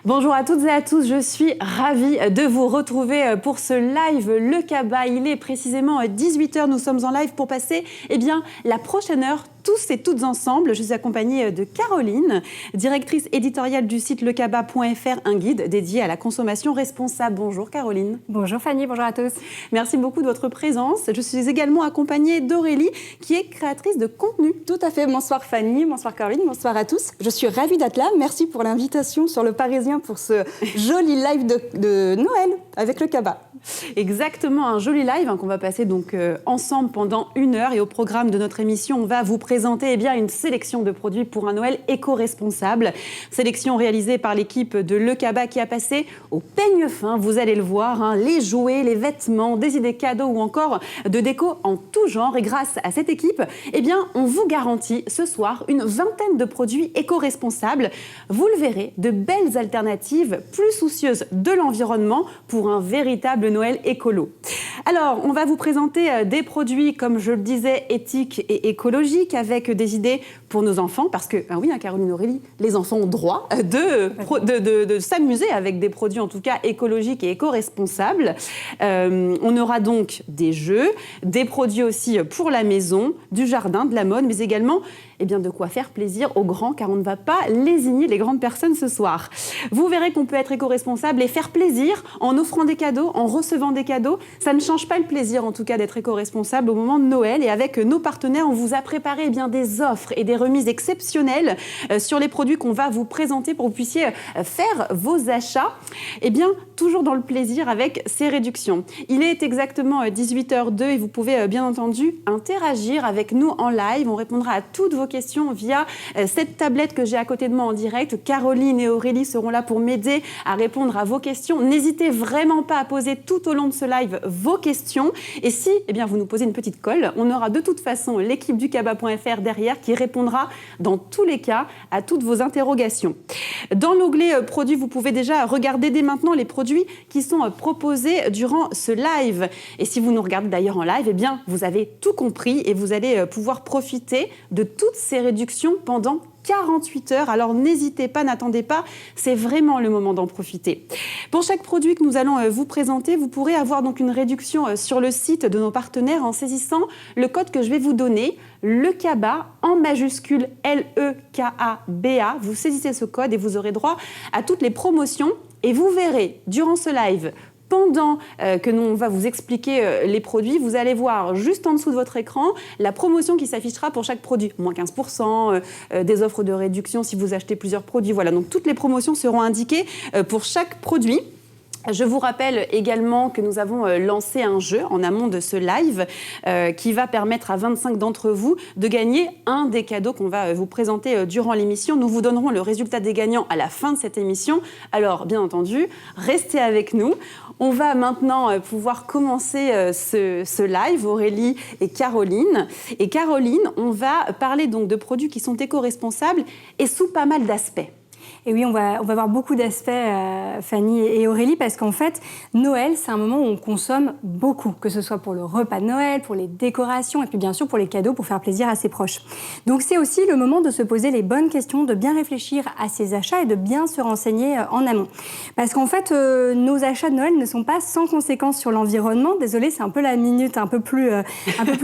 Bonjour à toutes et à tous, je suis ravie de vous retrouver pour ce live Le Cabas. Il est précisément 18h, nous sommes en live pour passer la prochaine heure tous et toutes ensemble. Je suis accompagnée de Caroline, directrice éditoriale du site lecabas.fr, un guide dédié à la consommation responsable. Bonjour Caroline. Bonjour Fanny, bonjour à tous. Merci beaucoup de votre présence. Je suis également accompagnée d'Aurélie, qui est créatrice de contenu. Tout à fait. Bonsoir Fanny, bonsoir Caroline, bonsoir à tous. Je suis ravie d'être là. Merci pour l'invitation sur Le Parisien pour ce joli live de Noël avec Le Cabas. Exactement, un joli live qu'on va passer donc ensemble pendant 1 heure. Et au programme de notre émission, on va vous présenter une sélection de produits pour un Noël éco-responsable. Sélection réalisée par l'équipe de Le Cabas qui a passé au peigne fin, vous allez le voir, les jouets, les vêtements, des idées cadeaux ou encore de déco en tout genre. Et grâce à cette équipe, on vous garantit ce soir une vingtaine de produits éco-responsables. Vous le verrez, de belles alternatives plus soucieuses de l'environnement pour un véritable Noël écolo. Alors, on va vous présenter des produits, comme je le disais, éthiques et écologiques, avec des idées pour nos enfants, parce que, Caroline, Aurélie, les enfants ont droit de s'amuser avec des produits, en tout cas, écologiques et éco-responsables. On aura donc des jeux, des produits aussi pour la maison, du jardin, de la mode, mais également de quoi faire plaisir aux grands, car on ne va pas lésigner les grandes personnes ce soir. Vous verrez qu'on peut être éco-responsable et faire plaisir en offrant des cadeaux, en recevant des cadeaux. Ça ne change pas le plaisir, en tout cas, d'être éco-responsable au moment de Noël. Et avec nos partenaires, on vous a préparé des offres et des remises exceptionnelles sur les produits qu'on va vous présenter pour que vous puissiez faire vos achats. Toujours dans le plaisir avec ces réductions. Il est exactement 18h02 et vous pouvez bien entendu interagir avec nous en live. On répondra à toutes vos questions via cette tablette que j'ai à côté de moi en direct. Caroline et Aurélie seront là pour m'aider à répondre à vos questions. N'hésitez vraiment pas à poser tout au long de ce live vos questions. Et si vous nous posez une petite colle, on aura de toute façon l'équipe du cabas.fr derrière qui répondra dans tous les cas à toutes vos interrogations. Dans l'onglet produits, vous pouvez déjà regarder dès maintenant les produits qui sont proposés durant ce live. Et si vous nous regardez d'ailleurs en live, vous avez tout compris et vous allez pouvoir profiter de toutes ces réductions pendant 48 heures. Alors n'hésitez pas, n'attendez pas, c'est vraiment le moment d'en profiter. Pour chaque produit que nous allons vous présenter, vous pourrez avoir donc une réduction sur le site de nos partenaires en saisissant le code que je vais vous donner, Le Cabas, en majuscule LEKABA. Vous saisissez ce code et vous aurez droit à toutes les promotions. Et vous verrez, durant ce live, pendant que on va vous expliquer les produits, vous allez voir juste en dessous de votre écran la promotion qui s'affichera pour chaque produit. Moins 15%, des offres de réduction si vous achetez plusieurs produits. Voilà, donc toutes les promotions seront indiquées pour chaque produit. Je vous rappelle également que nous avons lancé un jeu en amont de ce live qui va permettre à 25 d'entre vous de gagner un des cadeaux qu'on va vous présenter durant l'émission. Nous vous donnerons le résultat des gagnants à la fin de cette émission. Alors, bien entendu, restez avec nous. On va maintenant pouvoir commencer ce live, Aurélie et Caroline. Et Caroline, on va parler donc de produits qui sont éco-responsables et sous pas mal d'aspects. Et oui, on va voir beaucoup d'aspects, Fanny et Aurélie, parce qu'en fait, Noël, c'est un moment où on consomme beaucoup, que ce soit pour le repas de Noël, pour les décorations, et puis bien sûr pour les cadeaux, pour faire plaisir à ses proches. Donc c'est aussi le moment de se poser les bonnes questions, de bien réfléchir à ses achats et de bien se renseigner en amont. Parce qu'en fait, nos achats de Noël ne sont pas sans conséquences sur l'environnement. Désolée, c'est un peu la minute un peu plus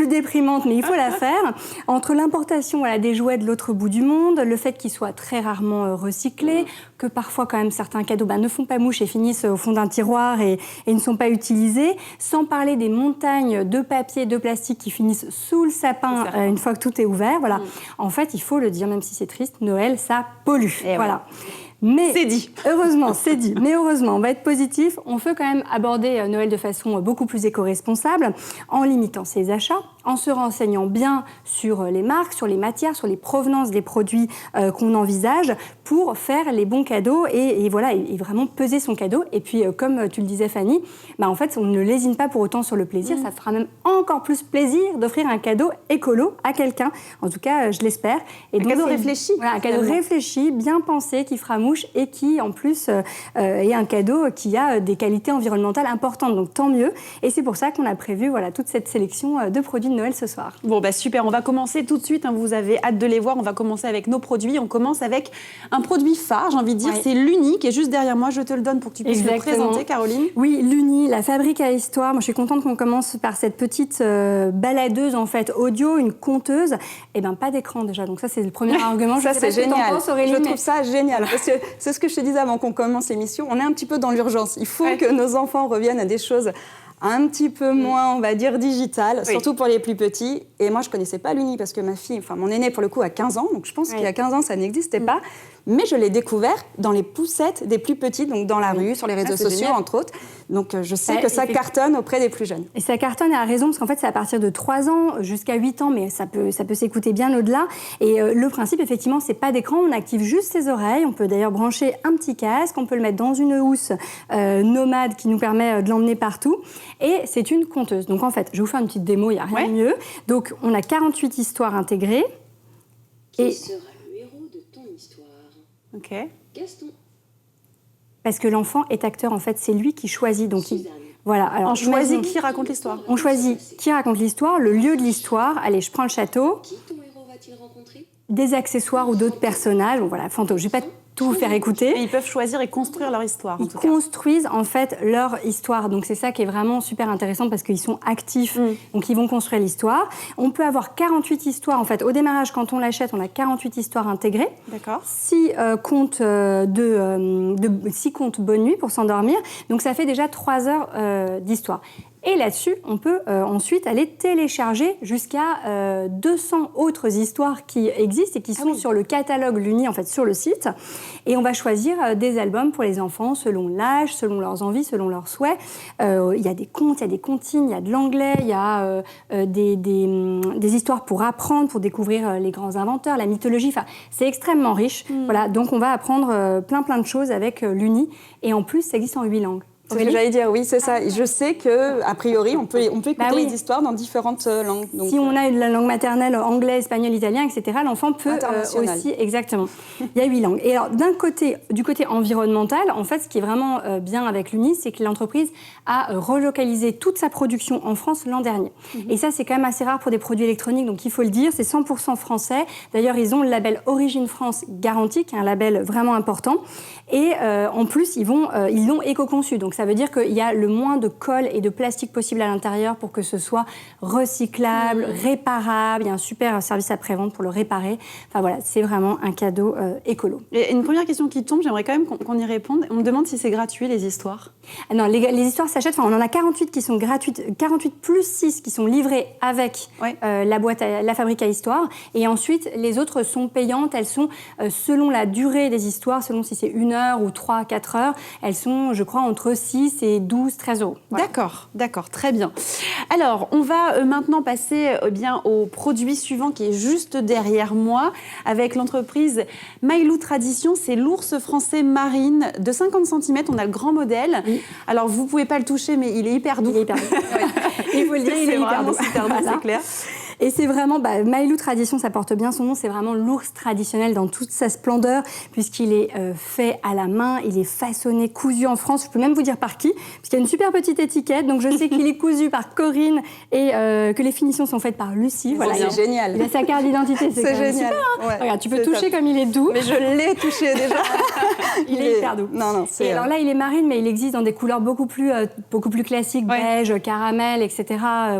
déprimante, mais il faut la faire. Entre l'importation des jouets de l'autre bout du monde, le fait qu'ils soient très rarement recyclés, que parfois quand même certains cadeaux ne font pas mouche et finissent au fond d'un tiroir et ne sont pas utilisés, sans parler des montagnes de papier, de plastique qui finissent sous le sapin une fois que tout est ouvert. Voilà. En fait, il faut le dire, même si c'est triste, Noël, ça pollue. Et voilà. Mais c'est dit. Heureusement, c'est dit. Mais heureusement, on va être positif. On peut quand même aborder Noël de façon beaucoup plus éco-responsable, en limitant ses achats, en se renseignant bien sur les marques, sur les matières, sur les provenances des produits qu'on envisage pour faire les bons cadeaux et vraiment peser son cadeau. Et puis, comme tu le disais, Fanny, en fait, on ne lésine pas pour autant sur le plaisir. Ça fera même encore plus plaisir d'offrir un cadeau écolo à quelqu'un. En tout cas, je l'espère. Et donc, cadeau réfléchi. Voilà, un cadeau réfléchi, bien pensé, qui fera mouche et qui, en plus, est un cadeau qui a des qualités environnementales importantes. Donc, tant mieux. Et c'est pour ça qu'on a prévu toute cette sélection de produits de Noël ce soir. Bon, super, on va commencer tout de suite, hein, vous avez hâte de les voir, on va commencer avec nos produits. On commence avec un produit phare, j'ai envie de dire, c'est l'Uni, qui est juste derrière moi, je te le donne pour que tu puisses le présenter, Caroline. Oui, l'Uni, la fabrique à histoire. Moi, je suis contente qu'on commence par cette petite baladeuse, en fait, audio, une conteuse. Eh bien, pas d'écran déjà, donc ça, c'est le premier argument. Ça, c'est génial. Je trouve ça génial, parce que c'est ce que je te disais avant qu'on commence l'émission, on est un petit peu dans l'urgence. Il faut que nos enfants reviennent à des choses un petit peu moins, on va dire, digitales, surtout pour les plus petits. Et moi, je ne connaissais pas l'Uni parce que ma fille, enfin mon aînée, pour le coup, a 15 ans. Donc, je pense qu'il y a 15 ans, ça n'existait pas. Mais je l'ai découvert dans les poussettes des plus petits, donc dans la rue, sur les réseaux sociaux, entre autres. Donc, je sais que ça cartonne auprès des plus jeunes. Et ça cartonne à raison, parce qu'en fait, c'est à partir de 3 ans jusqu'à 8 ans, mais ça peut s'écouter bien au-delà. Et le principe, effectivement, c'est pas d'écran, on active juste ses oreilles. On peut d'ailleurs brancher un petit casque, on peut le mettre dans une housse nomade qui nous permet de l'emmener partout. Et c'est une conteuse. Donc, en fait, je vais vous faire une petite démo, il n'y a rien de mieux. Donc, on a 48 histoires intégrées. Qui sera le héros de ton histoire? Ok. Gaston. Parce que l'enfant est acteur, en fait, c'est lui qui choisit. Donc, voilà. Alors, on choisit qui raconte l'histoire. On choisit qui raconte l'histoire, le lieu de l'histoire. Allez, je prends le château. Qui ton héros va-t-il rencontrer? Des accessoires ou d'autres personnages. Bon, voilà, fantôme. Je vais pas tout faire écouter. Et ils peuvent choisir et construire leur histoire. Ils construisent en fait leur histoire. Donc c'est ça qui est vraiment super intéressant parce qu'ils sont actifs. Donc ils vont construire l'histoire. On peut avoir 48 histoires. En fait, au démarrage, quand on l'achète, on a 48 histoires intégrées. D'accord. 6 contes, 6 contes bonne nuit pour s'endormir. Donc ça fait déjà 3 heures d'histoire. Et là-dessus, on peut ensuite aller télécharger jusqu'à 200 autres histoires qui existent et qui sont sur le catalogue l'Uni, en fait, sur le site. Et on va choisir des albums pour les enfants selon l'âge, selon leurs envies, selon leurs souhaits. Il y a des contes, il y a des comptines, il y a de l'anglais, il y a des histoires pour apprendre, pour découvrir les grands inventeurs, la mythologie. Enfin, c'est extrêmement riche. Voilà, donc on va apprendre plein de choses avec l'Uni. Et en plus, ça existe en 8 langues. C'est ce que j'allais dire, oui, c'est ça. Je sais qu'a priori, on peut écouter les histoires dans différentes langues. Donc, si on a la langue maternelle, anglais, espagnol, italien, etc., l'enfant peut aussi... Exactement. Il y a 8 langues. Et alors, du côté environnemental, en fait, ce qui est vraiment bien avec l'Uni, c'est que l'entreprise a relocalisé toute sa production en France l'an dernier. Et ça, c'est quand même assez rare pour des produits électroniques, donc il faut le dire, c'est 100% français. D'ailleurs, ils ont le label Origine France garanti, qui est un label vraiment important. Et en plus, ils l'ont éco-conçu. Donc, ça veut dire qu'il y a le moins de colle et de plastique possible à l'intérieur pour que ce soit recyclable, réparable. Il y a un super service après-vente pour le réparer. Enfin voilà, c'est vraiment un cadeau écolo. Et une première question qui tombe, j'aimerais quand même qu'on y réponde. On me demande si c'est gratuit, les histoires. Non, les histoires s'achètent. Enfin, on en a 48 qui sont gratuites, 48 plus 6 qui sont livrées avec la boîte, la fabrique à histoire. Et ensuite, les autres sont payantes. Elles sont selon la durée des histoires, selon si c'est 1 heure ou 3, 4 heures. Elles sont, je crois, entre 6 et 12, 13 euros. Voilà. D'accord, très bien. Alors, on va maintenant passer au produit suivant qui est juste derrière moi avec l'entreprise Mailou Tradition. C'est l'ours français marine de 50 cm. On a le grand modèle. Oui. Alors, vous ne pouvez pas le toucher, mais il est hyper doux. Il est hyper doux. Il faut le dire, il est hyper doux. C'est clair. Et c'est vraiment, Mailou Tradition, ça porte bien son nom, c'est vraiment l'ours traditionnel dans toute sa splendeur, puisqu'il est fait à la main, il est façonné, cousu en France. Je peux même vous dire par qui, puisqu'il y a une super petite étiquette, donc je sais qu'il est cousu par Corinne et que les finitions sont faites par Lucie. Voilà, c'est génial. Il a sa carte d'identité, c'est génial. Super, hein. Ouais, regarde, tu peux toucher comme il est doux. Mais je l'ai touché déjà. il est hyper doux. Non, et alors là, il est marine, mais il existe dans des couleurs beaucoup plus classiques, beige, caramel, etc.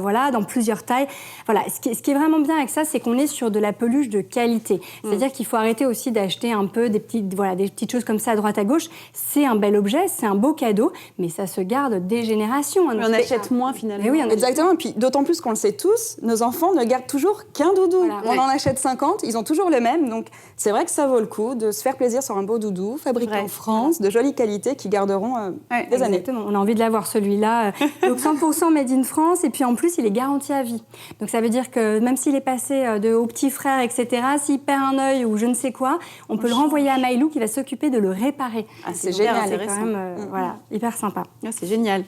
Voilà, dans plusieurs tailles. Voilà. Ce qui est vraiment bien avec ça, c'est qu'on est sur de la peluche de qualité. C'est-à-dire qu'il faut arrêter aussi d'acheter un peu des petites choses comme ça à droite à gauche. C'est un bel objet, c'est un beau cadeau, mais ça se garde des générations. On achète moins finalement. Oui, exactement. Et puis d'autant plus qu'on le sait tous, nos enfants ne gardent toujours qu'un doudou. Voilà, on en achète 50, ils ont toujours le même. Donc c'est vrai que ça vaut le coup de se faire plaisir sur un beau doudou, fabriqué en France, de jolie qualité, qui garderont des années. Exactement. On a envie de l'avoir celui-là. Donc 100% made in France, et puis en plus il est garanti à vie. Donc ça veut dire que même s'il est passé au petit frère, etc., s'il perd un œil ou je ne sais quoi, on peut le renvoyer à Mailou qui va s'occuper de le réparer. C'est génial, c'est quand même hyper sympa. C'est génial.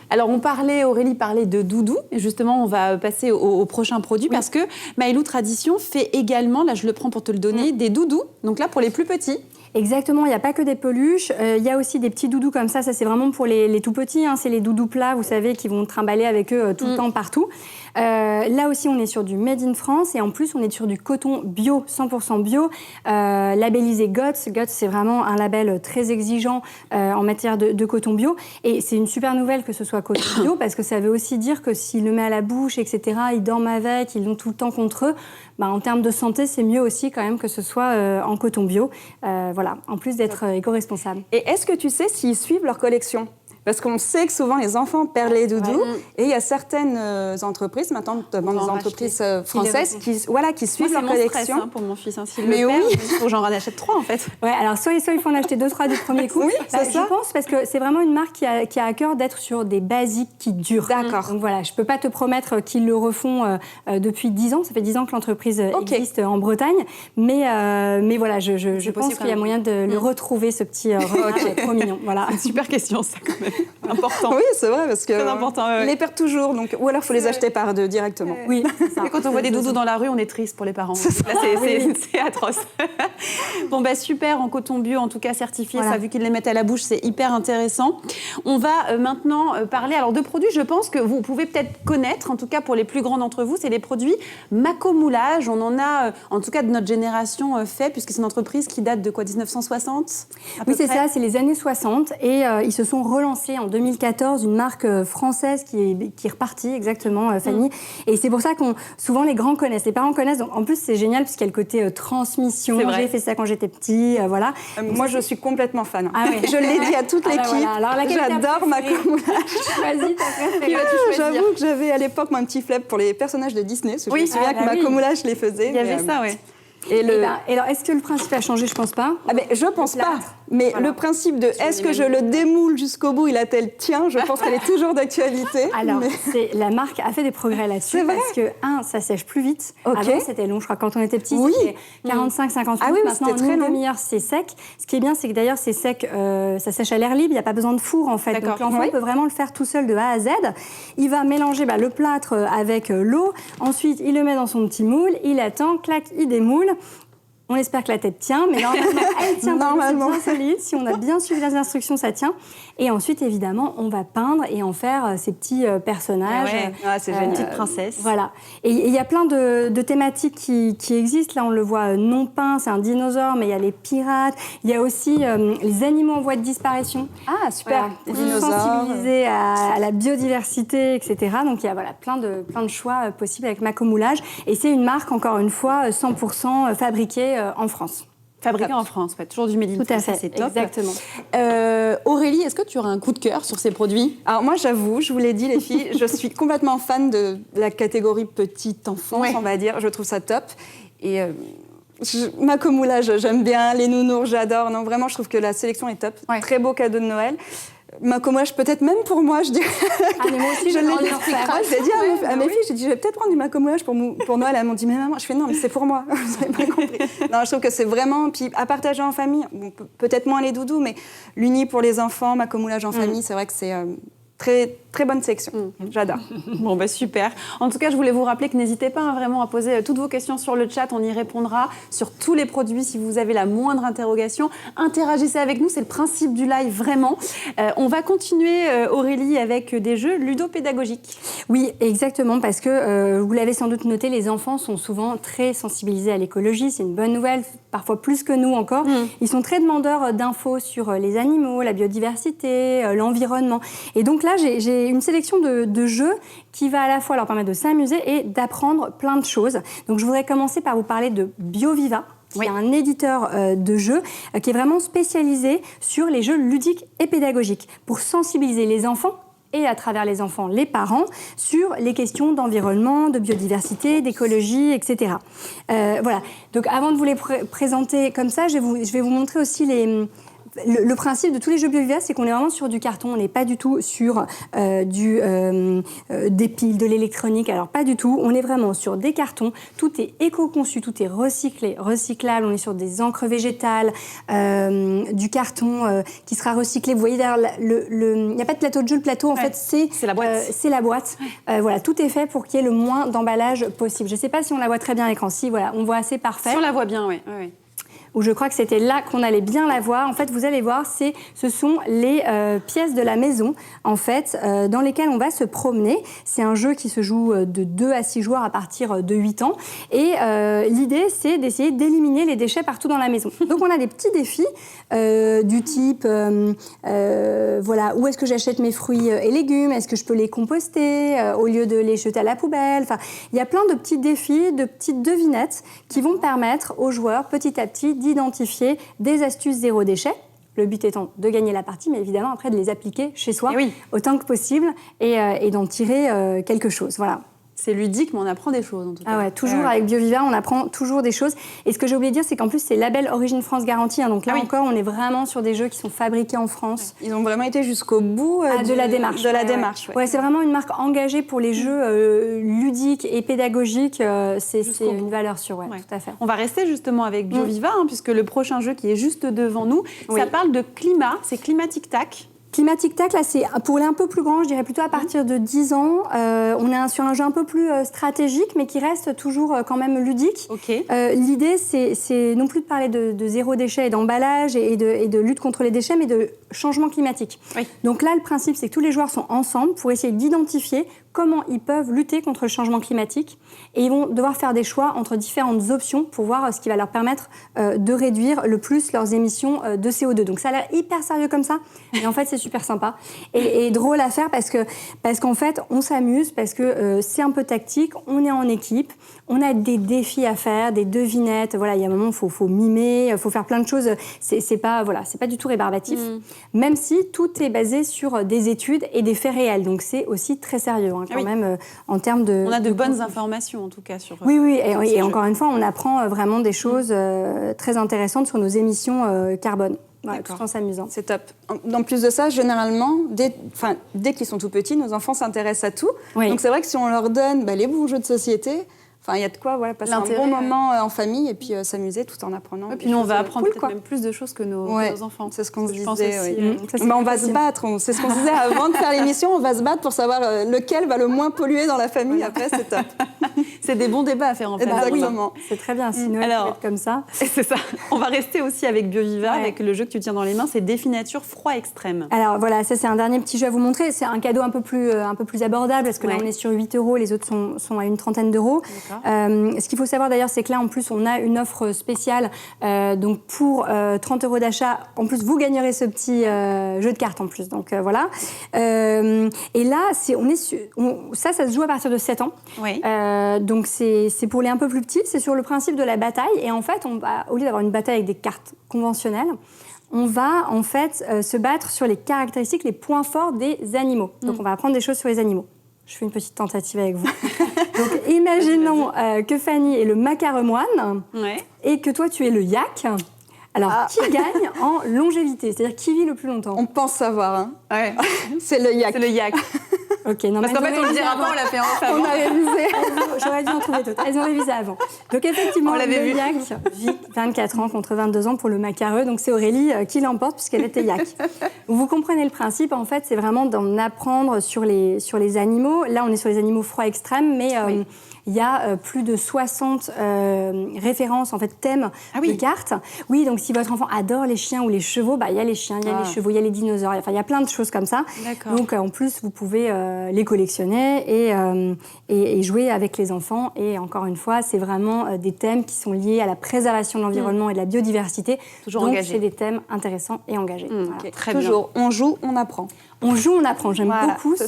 Alors Aurélie parlait de doudou, et justement on va passer au prochain produit parce que Mailou Tradition fait également, là je le prends pour te le donner, des doudous, donc là pour les plus petits. Exactement, il n'y a pas que des peluches, il y a aussi des petits doudous comme ça c'est vraiment pour les tout petits, hein, c'est les doudous plats, vous savez, qui vont trimballer avec eux tout le temps partout. Là aussi, on est sur du Made in France et en plus, on est sur du coton bio, 100% bio, labellisé GOTS. GOTS, c'est vraiment un label très exigeant en matière de coton bio. Et c'est une super nouvelle que ce soit coton bio parce que ça veut aussi dire que s'ils le mettent à la bouche, etc., ils dorment avec, ils l'ont tout le temps contre eux, en termes de santé, c'est mieux aussi quand même que ce soit en coton bio. Voilà, en plus d'être éco-responsable. Et est-ce que tu sais s'ils suivent leur collection ? Parce qu'on sait que souvent les enfants perdent les doudous et il y a certaines entreprises, maintenant notamment des entreprises françaises, qui suivent leur collection. Stress, pour mon fils, s'il le perd, il faut que j'en rachète 3 en fait. Ouais, alors soit il faut en acheter 2-3 du premier coup. Oui, c'est ça. Je pense parce que c'est vraiment une marque qui a à cœur d'être sur des basiques qui durent. D'accord. Donc voilà, je peux pas te promettre qu'ils le refont depuis 10 ans. Ça fait 10 ans que l'entreprise existe en Bretagne, mais voilà, je pense qu'il y a moyen de le retrouver, ce petit trop mignon. Voilà. C'est une super question ça quand même. Important. Oui, c'est vrai, parce que ils les perdent toujours, donc, ou alors il faut les acheter par deux directement. Oui, c'est ça. Et quand on voit des doudous dans la rue, on est triste pour les parents. Là, c'est atroce. Bon, super, en coton bio, en tout cas certifié, ça, vu qu'ils les mettent à la bouche, c'est hyper intéressant. On va maintenant parler de produits, je pense que vous pouvez peut-être connaître, en tout cas pour les plus grands d'entre vous, c'est les produits Macomoulage. On en a, en tout cas de notre génération, fait, puisque c'est une entreprise qui date de quoi, 1960 Oui, c'est ça, c'est les années 60, et ils se sont relancés en 2014, une marque française qui est repartie, exactement, Fanny. Et c'est pour ça que souvent les grands connaissent, les parents connaissent. Donc, en plus, c'est génial parce qu'il y a le côté transmission. J'ai fait ça quand j'étais petit, voilà. Moi, je suis complètement fan. Ah, oui. Je l'ai dit à toute l'équipe. Voilà. J'adore Macomoulage. Vas-y, t'as préféré. J'avoue que j'avais à l'époque un petit flip pour les personnages de Disney, parce que je me souviens que Macomoulage les faisait. Il y avait ça, oui. Et alors, est-ce que le principe a changé? Je pense pas. Je pense pas. Mais le principe de est-ce que je le démoule jusqu'au bout, il a tel tien, je pense qu'elle est toujours d'actualité. Alors, la marque a fait des progrès là-dessus parce que, ça sèche plus vite. Avant, c'était long. Je crois quand on était petit, c'était 45-50 minutes. Maintenant, en une demi-heure, c'est sec. Ce qui est bien, c'est que d'ailleurs, c'est sec, ça sèche à l'air libre. Il n'y a pas besoin de four, en fait. Donc, l'enfant peut vraiment le faire tout seul de A à Z. Il va mélanger le plâtre avec l'eau. Ensuite, il le met dans son petit moule. Il attend, clac, il démoule. On espère que la tête tient, mais normalement, elle tient bien solide. Si on a bien suivi les instructions, ça tient. Et ensuite, évidemment, on va peindre et en faire ces petits personnages. C'est génial. Petite princesse. Voilà. Et il y a plein de thématiques qui existent. Là, on le voit non peint, c'est un dinosaure, mais il y a les pirates. Il y a aussi les animaux en voie de disparition. Ah, super. Les dinosaures. Sensibiliser à la biodiversité, etc. Donc, il y a plein de choix possibles avec Macomoulage. Et c'est une marque, encore une fois, 100% fabriquée en France. Fabriqué en France, toujours du Made in France. Tout à fait, c'est top. exactement. Aurélie, est-ce que tu aurais un coup de cœur sur ces produits? Alors moi, j'avoue, je vous l'ai dit les filles, je suis complètement fan de la catégorie petite enfance, on va dire. Je trouve ça top. Et Macomoulage, j'aime bien. Les nounours, j'adore. Non, vraiment, je trouve que la sélection est top. Très beau cadeau de Noël. Macomoulage, peut-être même pour moi, je dirais. Mais moi aussi, je l'ai dit. J'ai dit à mes filles, j'ai dit, je vais peut-être prendre du Macomoulage pour Noël. Elles m'ont dit, mais maman, je fais non, mais c'est pour moi. Vous n'avez pas compris. Non, je trouve que c'est vraiment, puis à partager en famille, peut-être moins les doudous, mais l'uni pour les enfants, Macomoulage en famille, c'est vrai que c'est très, très bonne section. J'adore. Bon, super. En tout cas, je voulais vous rappeler que n'hésitez pas vraiment à poser toutes vos questions sur le chat. On y répondra sur tous les produits si vous avez la moindre interrogation. Interagissez avec nous, c'est le principe du live, vraiment. On va continuer, Aurélie, avec des jeux ludopédagogiques. Oui, exactement, parce que vous l'avez sans doute noté, les enfants sont souvent très sensibilisés à l'écologie. C'est une bonne nouvelle, parfois plus que nous encore. Ils sont très demandeurs d'infos sur les animaux, la biodiversité, l'environnement. Et donc là, j'ai une sélection de jeux qui va à la fois leur permettre de s'amuser et d'apprendre plein de choses. Donc je voudrais commencer par vous parler de BioViva, qui est un éditeur de jeux qui est vraiment spécialisé sur les jeux ludiques et pédagogiques pour sensibiliser les enfants et à travers les enfants, les parents, sur les questions d'environnement, de biodiversité, d'écologie, etc. Voilà. Donc avant de vous les présenter comme ça, je vais vous montrer aussi le principe de tous les jeux BioViva, c'est qu'on est vraiment sur du carton, on n'est pas du tout sur des piles, de l'électronique, alors pas du tout, on est vraiment sur des cartons, tout est éco-conçu, tout est recyclé, recyclable, on est sur des encres végétales, du carton qui sera recyclé. Vous voyez derrière, il n'y a pas de plateau de jeu, le plateau en fait c'est la boîte. C'est la boîte. Voilà, tout est fait pour qu'il y ait le moins d'emballage possible. Je ne sais pas si on la voit très bien à l'écran, si voilà, on voit assez parfait. Si on la voit bien, oui. où je crois que c'était là qu'on allait bien la voir. En fait, vous allez voir, ce sont les pièces de la maison, en fait, dans lesquelles on va se promener. C'est un jeu qui se joue de 2 à 6 joueurs à partir de 8 ans. Et l'idée, c'est d'essayer d'éliminer les déchets partout dans la maison. Donc, on a des petits défis du type, voilà, où est-ce que j'achète mes fruits et légumes? Est-ce que je peux les composter au lieu de les jeter à la poubelle? Enfin, il y a plein de petits défis, de petites devinettes qui vont permettre aux joueurs, petit à petit, d'identifier des astuces zéro déchet. Le but étant de gagner la partie, mais évidemment après de les appliquer chez soi autant que possible et d'en tirer quelque chose. Voilà. C'est ludique, mais on apprend des choses en tout cas. Ah ouais, toujours avec BioViva, on apprend toujours des choses. Et ce que j'ai oublié de dire, c'est qu'en plus, c'est label Origine France Garantie. Donc là encore, on est vraiment sur des jeux qui sont fabriqués en France. Ils ont vraiment été jusqu'au bout de la démarche. Ouais, c'est vraiment une marque engagée pour les jeux ludiques et pédagogiques. C'est une valeur sûre, tout à fait. On va rester justement avec BioViva, puisque le prochain jeu qui est juste devant nous, ça parle de climat, c'est Climatic Tac. Climatic Tac, là, c'est pour les un peu plus grands, je dirais plutôt à partir de 10 ans. On est sur un jeu un peu plus stratégique, mais qui reste toujours quand même ludique. Okay. L'idée, c'est non plus de parler de zéro déchet et d'emballage et de lutte contre les déchets, mais de changement climatique. Oui. Donc là, le principe, c'est que tous les joueurs sont ensemble pour essayer d'identifier comment ils peuvent lutter contre le changement climatique. Et ils vont devoir faire des choix entre différentes options pour voir ce qui va leur permettre de réduire le plus leurs émissions de CO2. Donc ça a l'air hyper sérieux comme ça, mais en fait, c'est super sympa et drôle à faire parce qu'en fait, on s'amuse, parce que c'est un peu tactique, on est en équipe, on a des défis à faire, des devinettes. Voilà, il y a un moment, il faut mimer, il faut faire plein de choses. C'est pas du tout rébarbatif, même si tout est basé sur des études et des faits réels. Donc c'est aussi très sérieux quand même en termes de... On a de bonnes informations en tout cas sur... Oui, et encore une fois, on apprend vraiment des choses très intéressantes sur nos émissions carbone. Ouais, tout en s'amusant. C'est top. En plus de ça, généralement, dès qu'ils sont tout petits, nos enfants s'intéressent à tout. Oui. Donc c'est vrai que si on leur donne les bons jeux de société, il y a de quoi passer un bon moment en famille et puis s'amuser tout en apprenant. Et puis nous, on va apprendre peut-être même plus de choses que nos enfants. C'est ce qu'on se disait. On va se battre. C'est ce qu'on se disait avant de faire l'émission. On va se battre pour savoir lequel va le moins polluer dans la famille. Après, c'est top. C'est des bons débats à faire en fait. Exactement. C'est très bien. Si Noël peut être comme ça. C'est ça. On va rester aussi avec BioViva, avec le jeu que tu tiens dans les mains. C'est Défi Nature Froid Extrême. Alors voilà, ça c'est un dernier petit jeu à vous montrer. C'est un cadeau un peu plus abordable parce que là on est sur 8 €, les autres sont à une trentaine d'euros. Ce qu'il faut savoir d'ailleurs, c'est que là en plus on a une offre spéciale. Donc pour 30 € d'achat, en plus vous gagnerez ce petit jeu de cartes en plus. Donc voilà. Et là, ça se joue à partir de 7 ans. Oui. Donc c'est pour les un peu plus petits. C'est sur le principe de la bataille. Et en fait, au lieu d'avoir une bataille avec des cartes conventionnelles, on va en fait se battre sur les caractéristiques, les points forts des animaux. Donc on va apprendre des choses sur les animaux. Je fais une petite tentative avec vous. Donc imaginons que Fanny est le macaremoine et que toi tu es le yak. Alors, qui gagne en longévité? C'est-à-dire qui vit le plus longtemps? On pense savoir. Ouais. C'est le yak. C'est le yak. Ok, non, parce qu'en fait, on le disait avant, on l'a fait avant. On a révisé. J'aurais dû en trouver d'autres. Elles ont révisé avant. Donc effectivement, le yak vit 24 ans contre 22 ans pour le macareux. Donc c'est Aurélie qui l'emporte puisqu'elle était yak. Vous comprenez le principe, en fait, c'est vraiment d'en apprendre sur les animaux. Là, on est sur les animaux froids extrêmes, mais... il y a plus de 60 références, en fait, thèmes de cartes. Oui, donc si votre enfant adore les chiens ou les chevaux, il y a les chiens, il y a les chevaux, il y a les dinosaures, il y a plein de choses comme ça. D'accord. Donc en plus, vous pouvez les collectionner et jouer avec les enfants. Et encore une fois, c'est vraiment des thèmes qui sont liés à la préservation de l'environnement et de la biodiversité. Toujours donc engagé. C'est des thèmes intéressants et engagés. Voilà. Okay. Très Toujours, bien. On joue, on apprend. On joue, on apprend. J'aime beaucoup ce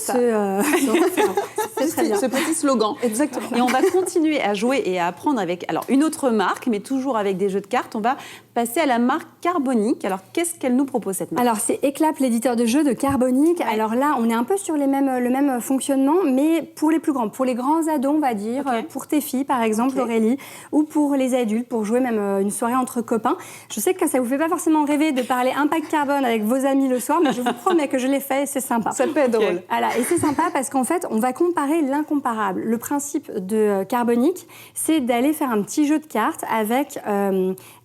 petit slogan. Exactement. Et on va continuer à jouer et à apprendre avec une autre marque, mais toujours avec des jeux de cartes. On va passer à la marque Carbonic. Alors, qu'est-ce qu'elle nous propose, cette marque? Alors, c'est Eclap, l'éditeur de jeux de Carbonic. Ouais. Alors là, on est un peu sur le même fonctionnement, mais pour les plus grands. Pour les grands ados, on va dire. Okay. Pour tes filles, par exemple, Aurélie. Ou pour les adultes, pour jouer même une soirée entre copains. Je sais que ça ne vous fait pas forcément rêver de parler impact carbone avec vos amis le soir, mais je vous promets que je l'ai fait et c'est sympa. Ça peut être drôle. Voilà, et c'est sympa parce qu'en fait, on va comparer l'incomparable. Le principe de Carbonic, c'est d'aller faire un petit jeu de cartes avec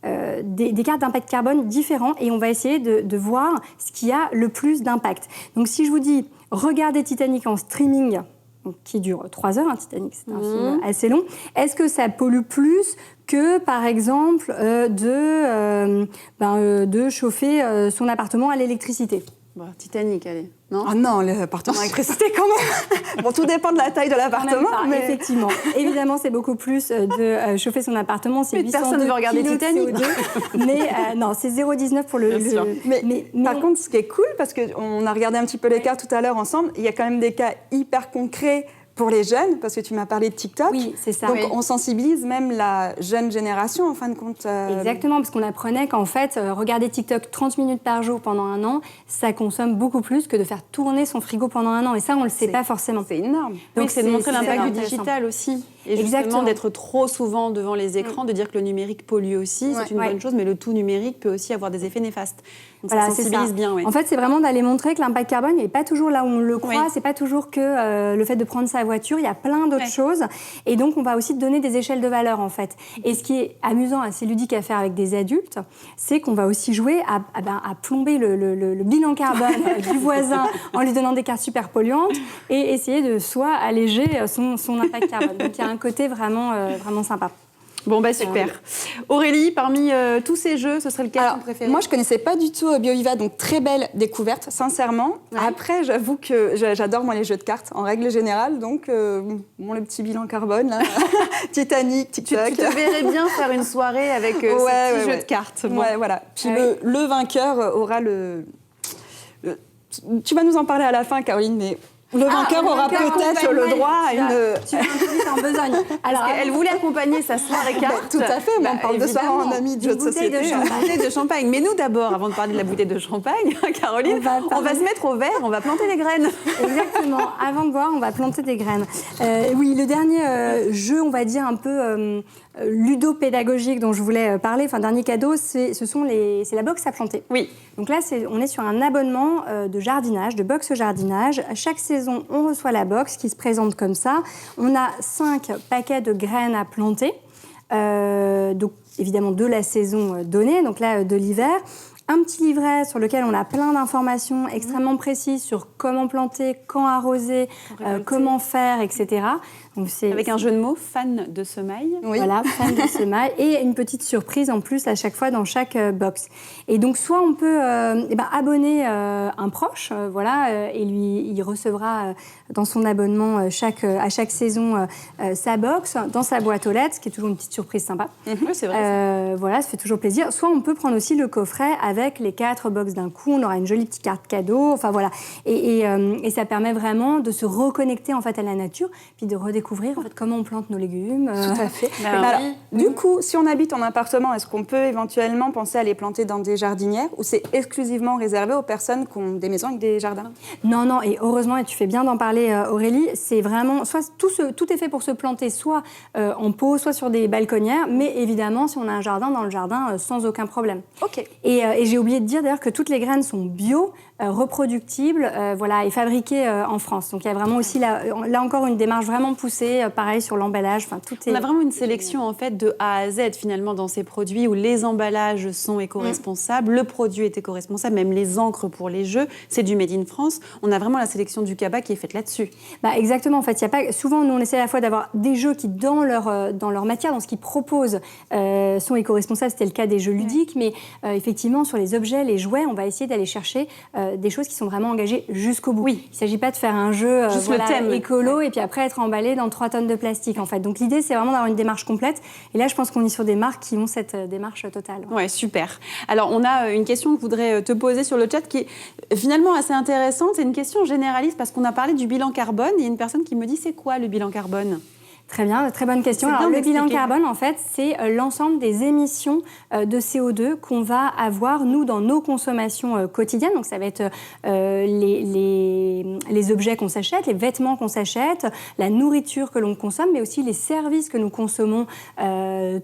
des cartes d'impact carbone différents et on va essayer de voir ce qui a le plus d'impact. Donc si je vous dis, regardez Titanic en streaming, qui dure 3 heures, Titanic, c'est un film assez long, est-ce que ça pollue plus que, par exemple, de chauffer son appartement à l'électricité. Bon, Titanic, allez. Non, Ah non, l'appartement à électricité quand même. Bon, tout dépend de la taille de l'appartement. Mais... Effectivement. Évidemment, c'est beaucoup plus de chauffer son appartement. C'est 802 personne ne veut regarder Titanic. CO2. Mais non, c'est 0,19 pour le... Mais par contre, ce qui est cool, parce qu'on a regardé un petit peu les cas tout à l'heure ensemble, il y a quand même des cas hyper concrets pour les jeunes, parce que tu m'as parlé de TikTok. Oui, c'est ça. Donc, on sensibilise même la jeune génération, en fin de compte. Exactement, parce qu'on apprenait qu'en fait, regarder TikTok 30 minutes par jour pendant un an, ça consomme beaucoup plus que de faire tourner son frigo pendant un an. Et ça, on ne le sait pas forcément. C'est énorme. Donc, c'est de montrer l'impact du intéressant. digital aussi. Et justement, d'être trop souvent devant les écrans, de dire que le numérique pollue aussi, c'est une bonne chose, mais le tout numérique peut aussi avoir des effets néfastes. Donc, voilà, ça sensibilise bien. Ouais. En fait, c'est vraiment d'aller montrer que l'impact carbone n'est pas toujours là où on le croit, c'est pas toujours que le fait de prendre sa voiture, il y a plein d'autres choses. Et donc, on va aussi donner des échelles de valeur, en fait. Et ce qui est amusant, assez ludique à faire avec des adultes, c'est qu'on va aussi jouer à plomber le bilan carbone du voisin en lui donnant des cartes super polluantes et essayer de soi alléger son impact carbone. Donc, il y a un côté vraiment sympa. Bon, bah super. Aurélie, parmi tous ces jeux, ce serait lequel ton préféré ? Moi, je ne connaissais pas du tout BioViva, donc très belle découverte, sincèrement. Ouais. Après, j'avoue que j'adore, moi, les jeux de cartes, en règle générale. Donc, le petit bilan carbone, là. Titanic, TikTok. Tu te verrais bien faire une soirée avec ce petit jeu de cartes. Bon. Ouais, voilà. Puis le vainqueur aura Tu vas nous en parler à la fin, Caroline, mais... Le vainqueur aura peut-être le droit à une... Tu vas un peu vite en besogne. Alors, elle voulait accompagner sa soirée carte. Tout à fait, mais on parle de ça en ami de jeu de société. Une bouteille de champagne. Mais nous, d'abord, avant de parler de la bouteille de champagne, Caroline, on va se mettre au vert, on va planter des graines. Exactement. Avant de boire, on va planter des graines. Oui, le dernier jeu, on va dire, un peu ludopédagogique dont je voulais parler, enfin, dernier cadeau, c'est la box à planter. Oui. Donc là, on est sur un abonnement de jardinage, de box jardinage. À chaque saison, on reçoit la box qui se présente comme ça. On a 5 paquets de graines à planter, donc évidemment de la saison donnée, donc là de l'hiver. Un petit livret sur lequel on a plein d'informations extrêmement précises sur comment planter, quand arroser, comment faire, etc. Donc avec un jeu de mots, fan de semailles. Oui. Voilà, fan de semailles. Et une petite surprise en plus à chaque fois dans chaque box. Et donc, soit on peut abonner un proche, et il recevra dans son abonnement à chaque saison sa box, dans sa boîte aux lettres, ce qui est toujours une petite surprise sympa. Oui, c'est vrai. Ça fait toujours plaisir. Soit on peut prendre aussi le coffret avec les 4 box d'un coup. On aura une jolie petite carte cadeau. Enfin, voilà. Et ça permet vraiment de se reconnecter en fait à la nature, puis de redécouvrir en fait comment on plante nos légumes. Tout à fait. Alors, du coup, si on habite en appartement, est-ce qu'on peut éventuellement penser à les planter dans des jardinières ou c'est exclusivement réservé aux personnes qui ont des maisons avec des jardins ? Non, et heureusement, et tu fais bien d'en parler, Aurélie, c'est vraiment soit tout est fait pour se planter, soit en pot, soit sur des balconnières, mais évidemment, si on a un jardin, dans le jardin, sans aucun problème. Ok. Et j'ai oublié de dire d'ailleurs que toutes les graines sont bio, reproductibles, et fabriquées en France. Donc il y a vraiment aussi là encore une démarche vraiment poussée, pareil sur l'emballage. Enfin, on a vraiment une sélection en fait de A à Z finalement dans ces produits où les emballages sont éco-responsables, le produit est éco-responsable, même les encres pour les jeux, c'est du Made in France. On a vraiment la sélection du Cabas qui est faite là-dessus. Exactement. En fait, il y a pas souvent nous on essaie à la fois d'avoir des jeux qui dans leur matière, dans ce qu'ils proposent, sont éco-responsables. C'était le cas des jeux ludiques, mais effectivement sur les objets, les jouets, on va essayer d'aller chercher des choses qui sont vraiment engagées jusqu'au bout. Oui. Il ne s'agit pas de faire un jeu le thème. écolo et puis après être emballé dans 3 tonnes de plastique en fait. Donc l'idée c'est vraiment d'avoir une démarche complète et là je pense qu'on est sur des marques qui ont cette démarche totale. Ouais, super. Alors on a une question que je voudrais te poser sur le chat qui est finalement assez intéressante. C'est une question généraliste parce qu'on a parlé du bilan carbone. Il y a une personne qui me dit c'est quoi le bilan carbone ? Très bien, très bonne question. Alors, le bilan carbone, en fait, c'est l'ensemble des émissions de CO2 qu'on va avoir, nous, dans nos consommations quotidiennes. Donc, ça va être les objets qu'on s'achète, les vêtements qu'on s'achète, la nourriture que l'on consomme, mais aussi les services que nous consommons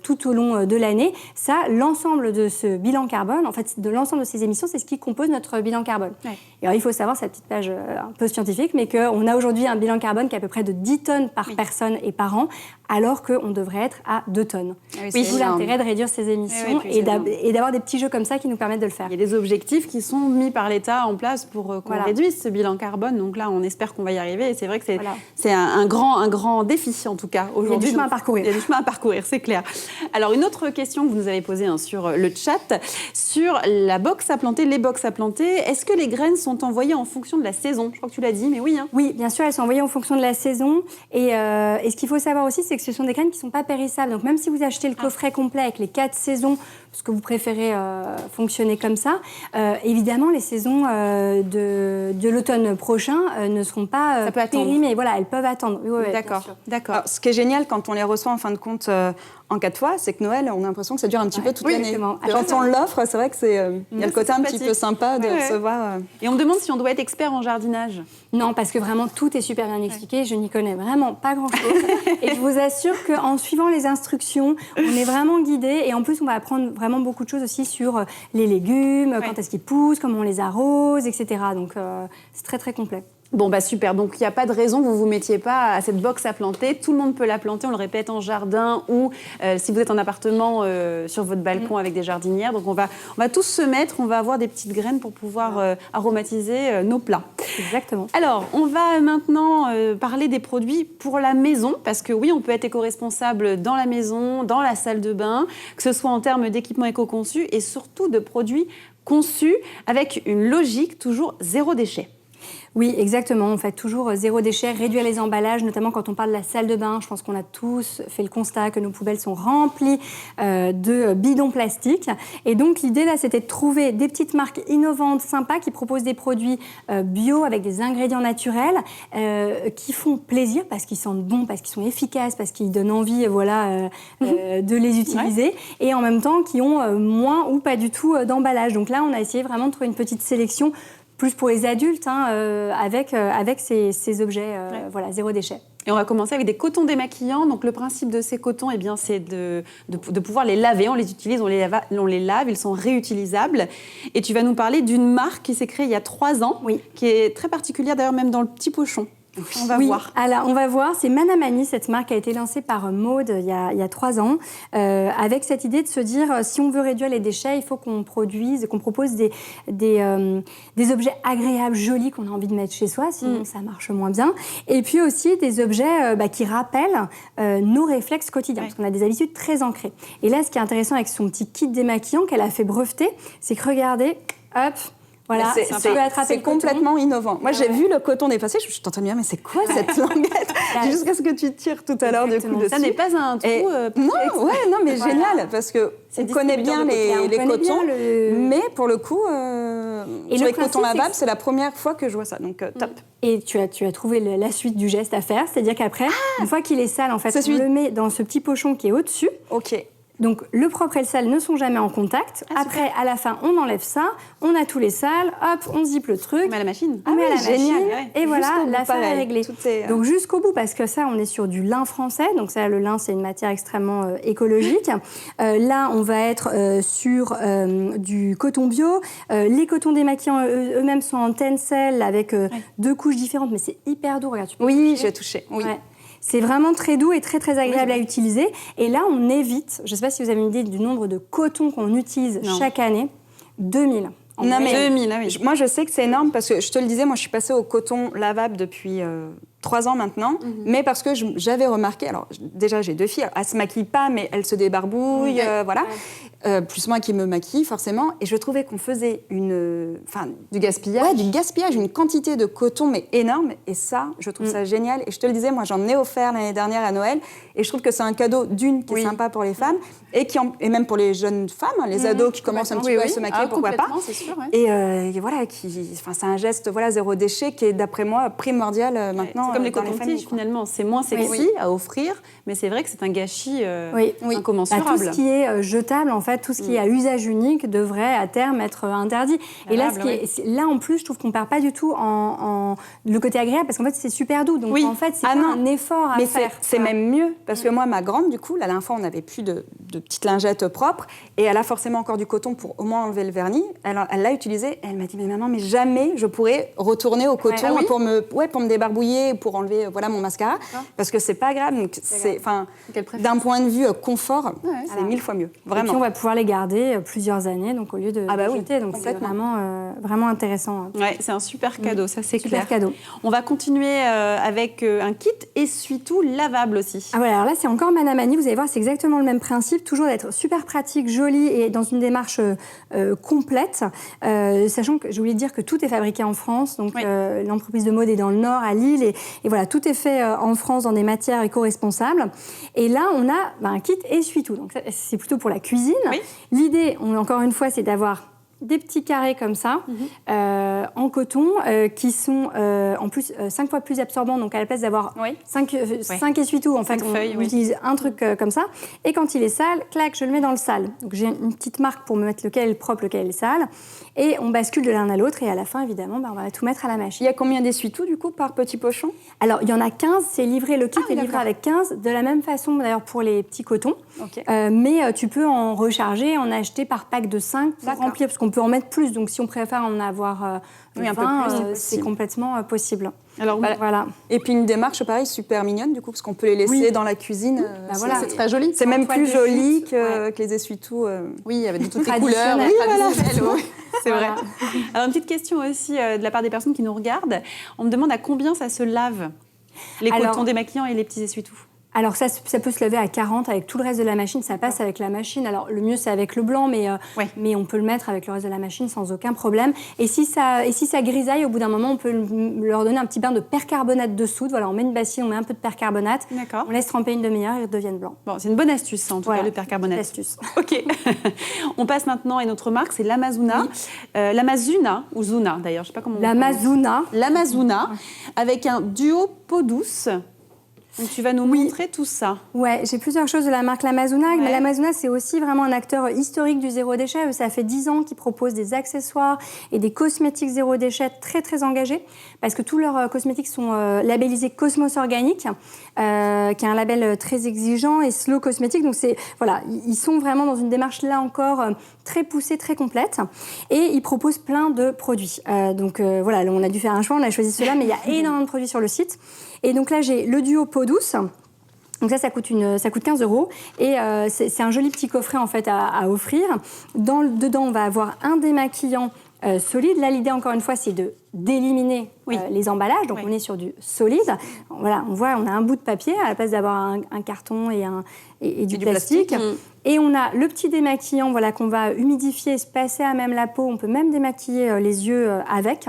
tout au long de l'année. Ça, l'ensemble de ce bilan carbone, en fait, de l'ensemble de ces émissions, c'est ce qui compose notre bilan carbone. Ouais. Et alors, il faut savoir, cette petite page un peu scientifique, mais qu'on a aujourd'hui un bilan carbone qui est à peu près de 10 tonnes par personne et par par an, alors qu'on devrait être à 2 tonnes. Oui, d'où l'intérêt de réduire ces émissions et d'avoir des petits jeux comme ça qui nous permettent de le faire. Il y a des objectifs qui sont mis par l'État en place pour qu'on réduise ce bilan carbone. Donc là, on espère qu'on va y arriver. Et c'est vrai que c'est un grand défi, en tout cas, aujourd'hui. Il y a du chemin à parcourir. Il y a du chemin à parcourir, c'est clair. Alors, une autre question que vous nous avez posée sur le chat, sur la box à planter, les box à planter. Est-ce que les graines sont envoyées en fonction de la saison ? Je crois que tu l'as dit, mais oui. Oui, bien sûr, elles sont envoyées en fonction de la saison. Et ce qu'il faut savoir aussi, c'est que ce sont des graines qui ne sont pas périssables. Donc même si vous achetez le coffret complet avec les 4 saisons, parce que vous préférez fonctionner comme ça, évidemment, les saisons de l'automne prochain ne seront pas périmées. Voilà, elles peuvent attendre. Oui, d'accord. Alors, ce qui est génial quand on les reçoit en fin de compte en 4 fois, c'est que Noël, on a l'impression que ça dure un petit peu toute l'année. Quand on l'offre, c'est vrai que il y a le côté un petit peu sympa de recevoir. Et on me demande si on doit être expert en jardinage. Non, parce que vraiment, tout est super bien expliqué. Je n'y connais vraiment pas grand-chose. Et je vous assure qu'en suivant les instructions, on est vraiment guidé. Et en plus, on va apprendre vraiment beaucoup de choses aussi sur les légumes, quand est-ce qu'ils poussent, comment on les arrose, etc. Donc, c'est très, très complet. Bon, super. Donc, il n'y a pas de raison que vous ne vous mettiez pas à cette box à planter. Tout le monde peut la planter, on le répète, en jardin ou si vous êtes en appartement sur votre balcon avec des jardinières. Donc, on va tous se mettre, on va avoir des petites graines pour pouvoir aromatiser nos plats. Exactement. Alors, on va maintenant parler des produits pour la maison. Parce que oui, on peut être éco-responsable dans la maison, dans la salle de bain, que ce soit en termes d'équipements éco-conçus et surtout de produits conçus avec une logique toujours zéro déchet. Oui, exactement. On fait toujours zéro déchet, réduire les emballages, notamment quand on parle de la salle de bain. Je pense qu'on a tous fait le constat que nos poubelles sont remplies de bidons plastiques. Et donc, l'idée, là, c'était de trouver des petites marques innovantes, sympas, qui proposent des produits bio avec des ingrédients naturels, qui font plaisir parce qu'ils sentent bon, parce qu'ils sont efficaces, parce qu'ils donnent envie de les utiliser. Et en même temps, qui ont moins ou pas du tout d'emballage. Donc là, on a essayé vraiment de trouver une petite sélection plus pour les adultes, avec ces objets zéro déchet. Et on va commencer avec des cotons démaquillants. Donc le principe de ces cotons, c'est de pouvoir les laver. On les utilise, on les lave, ils sont réutilisables. Et tu vas nous parler d'une marque qui s'est créée il y a 3 ans, qui est très particulière d'ailleurs même dans le petit pochon. On va voir. Alors, on va voir. C'est Manamani, cette marque a été lancée par Maude il y a 3 ans, avec cette idée de se dire, si on veut réduire les déchets, il faut qu'on propose des objets agréables, jolis, qu'on a envie de mettre chez soi, sinon ça marche moins bien. Et puis aussi des objets qui rappellent nos réflexes quotidiens, parce qu'on a des habitudes très ancrées. Et là, ce qui est intéressant avec son petit kit démaquillant qu'elle a fait breveter, c'est que regardez, hop, voilà, c'est complètement innovant. Moi, j'ai vu le coton dépasser, je suis en train de me dire, mais c'est quoi cette languette ? Jusqu'à ce que tu tires tout à l'heure du coup dessus. Ça n'est pas un trou. Non, mais génial, parce qu'on connaît bien les cotons, mais pour le coup, sur les cotons lavables, c'est la première fois que je vois ça, donc top. Et tu as trouvé la suite du geste à faire, c'est-à-dire qu'après, une fois qu'il est sale, en fait, on le met dans ce petit pochon qui est au-dessus. Ok. Donc, le propre et le sale ne sont jamais en contact. Après, à la fin, on enlève ça, on a tous les sales, hop, on zippe le truc. On met à la machine. On met à la machine, et voilà, l'affaire est réglée. Donc, jusqu'au bout, parce que ça, on est sur du lin français. Donc, ça, le lin, c'est une matière extrêmement écologique. Là, on va être sur du coton bio. Les cotons démaquillants eux-mêmes sont en tencel avec 2 couches différentes, mais c'est hyper doux. Regarde, tu peux toucher. Je vais toucher. Oui. Ouais. C'est vraiment très doux et très, très agréable à utiliser. Et là, on évite, je ne sais pas si vous avez une idée du nombre de cotons qu'on utilise chaque année, 2000. Non, mais 2000, moi, je sais que c'est énorme parce que, je te le disais, moi, je suis passée au coton lavable depuis 3 ans maintenant, mais parce que j'avais remarqué, alors déjà, j'ai 2 filles, elles ne se maquillent pas, mais elles se débarbouillent, voilà. Plus moi qui me maquille, forcément. Et je trouvais qu'on faisait du gaspillage. Ouais, du gaspillage, une quantité de coton, mais énorme. Et ça, je trouve ça génial. Et je te le disais, moi, j'en ai offert l'année dernière à Noël. Et je trouve que c'est un cadeau qui est sympa pour les femmes et même pour les jeunes femmes, les ados qui commencent un petit peu à se maquiller, pourquoi pas. C'est sûr, et voilà, c'est un geste zéro déchet qui est, d'après moi, primordial maintenant. C'est comme les cotons-tiges, finalement. C'est moins sexy à offrir, mais c'est vrai que c'est un gâchis incommensurable. Tout ce qui est jetable, en fait, tout ce qui est à usage unique devrait à terme être interdit. Et là, là, en plus, je trouve qu'on ne perd pas du tout en le côté agréable, parce qu'en fait, c'est super doux. Donc, en fait, c'est pas un effort à faire. C'est même mieux, parce que moi, ma grande, du coup, la dernière fois, on n'avait plus de petites lingettes propres. Et elle a forcément encore du coton pour au moins enlever le vernis. Elle l'a utilisé et elle m'a dit, mais maman, mais jamais je pourrais retourner au coton pour me débarbouiller, pour enlever mon mascara. Parce que c'est pas agréable. Donc d'un point de vue confort, c'est 1000 fois mieux. Vraiment. Et puis on va pouvoir les garder plusieurs années, donc au lieu de les jeter. Donc c'est vraiment intéressant. Ouais, c'est un super cadeau, ça c'est clair. Super cadeau. On va continuer avec un kit essuie-tout lavable aussi. Ah voilà, alors là c'est encore Manamani, vous allez voir, c'est exactement le même principe, toujours d'être super pratique, joli et dans une démarche complète, sachant que je voulais dire que tout est fabriqué en France, donc l'entreprise de mode est dans le Nord, à Lille, et voilà, tout est fait en France dans des matières éco-responsables. Et là, on a un kit essuie-tout, donc c'est plutôt pour la cuisine. Oui. L'idée, encore une fois, c'est d'avoir des petits carrés comme ça, en coton, qui sont en plus 5 fois plus absorbants. Donc à la place d'avoir 5 essuie-tout, en fait, on utilise un truc comme ça. Et quand il est sale, clac, je le mets dans le sale. Donc j'ai une petite marque pour me mettre lequel est propre, lequel est sale. Et on bascule de l'un à l'autre. Et à la fin, évidemment, on va tout mettre à la machine. Il y a combien d'essuie-tout, du coup, par petit pochon? Alors, il y en a 15. C'est livré, le kit est livré avec 15. De la même façon, d'ailleurs, pour les petits cotons. Mais tu peux en recharger, en acheter par pack de 5 pour remplir, parce qu'on peut en mettre plus. Donc, si on préfère en avoir 20, un peu plus, c'est complètement possible. Alors, voilà. Et puis une démarche, pareil, super mignonne, du coup, parce qu'on peut les laisser dans la cuisine. C'est très joli. C'est même plus joli que les essuie-tout. Oui, avec toutes les couleurs. Oui, voilà. C'est vrai. Alors, une petite question aussi de la part des personnes qui nous regardent. On me demande à combien ça se lave, les cotons démaquillants et les petits essuie-tout. Alors ça peut se laver à 40 avec tout le reste de la machine, ça passe avec la machine. Alors le mieux c'est avec le blanc, mais on peut le mettre avec le reste de la machine sans aucun problème. Et si ça grisaille, au bout d'un moment, on peut leur donner un petit bain de percarbonate de soude. Voilà, on met une bassine, on met un peu de percarbonate, on laisse tremper une demi-heure et ils deviennent blancs. Bon, c'est une bonne astuce, en tout cas, le percarbonate. Astuce. Ok. On passe maintenant à une autre marque, c'est l'Amazuna. L'Amazuna, ou Zuna d'ailleurs, je ne sais pas comment on L'Amazuna. L'Amazuna, avec un duo peau douce. Donc tu vas nous montrer tout ça. Ouais, j'ai plusieurs choses de la marque L'Amazuna. Mais L'Amazuna, c'est aussi vraiment un acteur historique du zéro déchet. Ça fait 10 ans qu'ils proposent des accessoires et des cosmétiques zéro déchet très très engagés, parce que tous leurs cosmétiques sont labellisés Cosmos Organique, qui est un label très exigeant, et Slow Cosmétique. Donc ils sont vraiment dans une démarche là encore très poussée, très complète, et ils proposent plein de produits. On a dû faire un choix, on a choisi ceux-là, mais il y a énormément de produits sur le site. Et donc là, j'ai le duo peau douce. Donc ça coûte 15 €. Et c'est un joli petit coffret en fait à offrir. Dedans, on va avoir un démaquillant solide. Là, l'idée, encore une fois, c'est d'éliminer les emballages. Donc on est sur du solide. Voilà, on a un bout de papier à la place d'avoir un carton et du plastique. Et on a le petit démaquillant qu'on va humidifier, se passer à même la peau. On peut même démaquiller les yeux avec.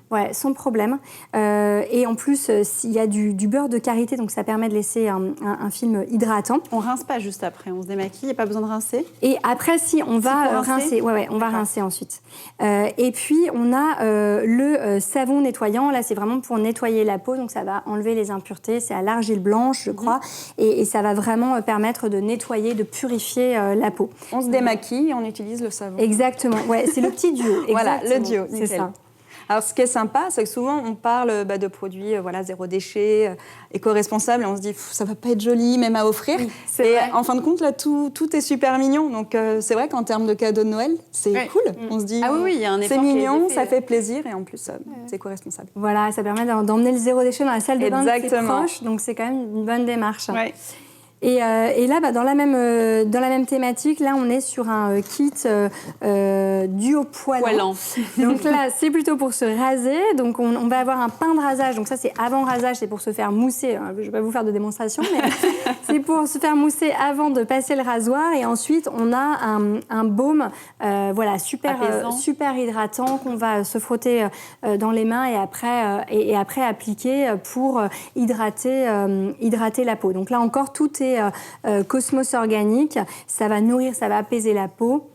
Ouais, sans problème. Et en plus, il y a du beurre de karité, donc ça permet de laisser un film hydratant. On rince pas juste après, on se démaquille, il n'y a pas besoin de rincer. Et après, si, on va rincer. On va rincer ensuite. Et puis, on a le savon nettoyant. Là, c'est vraiment pour nettoyer la peau, donc ça va enlever les impuretés. C'est à l'argile blanche, je crois. Et ça va vraiment permettre de nettoyer, de purifier la peau. On se démaquille et on utilise le savon. Exactement. Ouais, c'est le petit duo. Voilà, le duo, c'est ça. Alors, ce qui est sympa, c'est que souvent, on parle de produits zéro déchet, éco-responsables, et on se dit, ça va pas être joli, même à offrir. Oui, et en fin de compte, là, tout est super mignon. Donc, c'est vrai qu'en termes de cadeaux de Noël, c'est cool. On se dit, il y a un effort c'est mignon, ça fait plaisir, et en plus, c'est éco-responsable. Voilà, ça permet d'emmener le zéro déchet dans la salle de bain de ses proches, donc c'est quand même une bonne démarche. Ouais. Et là, dans la même thématique, là, on est sur un kit duo poilant. Donc là, c'est plutôt pour se raser. Donc on va avoir un pain de rasage. Donc ça, c'est avant rasage, c'est pour se faire mousser. Je ne vais pas vous faire de démonstration, mais c'est pour se faire mousser avant de passer le rasoir. Et ensuite, on a un baume, super hydratant qu'on va se frotter dans les mains et après appliquer pour hydrater la peau. Donc là encore, tout est Cosmos Organique, ça va nourrir, ça va apaiser la peau,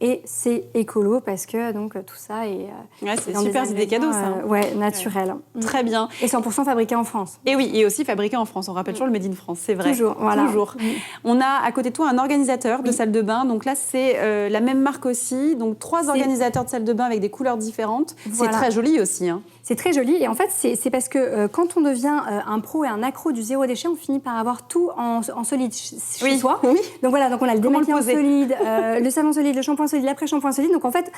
et c'est écolo parce que tout ça est c'est super idée cadeau, ça. Naturel. Très bien. Et 100% fabriqué en France. Et oui, et aussi fabriqué en France. On rappelle toujours le Made in France, c'est vrai. Toujours, voilà. Toujours. On a à côté de toi un organisateur de salle de bain. Donc là, c'est la même marque aussi. Donc 3 organisateurs de salle de bain avec des couleurs différentes. Voilà. C'est très joli aussi. C'est très joli. Et en fait, c'est parce que quand on devient un pro et un accro du zéro déchet, on finit par avoir tout en solide chez soi. Oui. Donc voilà, donc on a le démaquillant solide, le savon solide, le shampoing solide, l'après-shampoing solide. Donc en fait,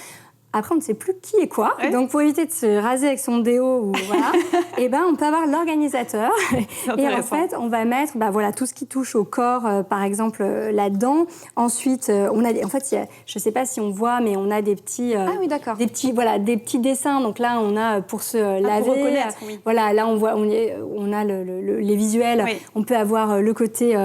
après, on ne sait plus qui est quoi. Ouais. Donc, pour éviter de se raser avec son déo, ou voilà, et ben, on peut avoir l'organisateur. Et en fait, on va mettre tout ce qui touche au corps, par exemple, là-dedans. Ensuite, on a je ne sais pas si on voit, mais on a des petits, des petits dessins. Donc là, on a pour se laver. Pour reconnaître, oui. Voilà, là, on a les visuels. Oui. On peut avoir le côté...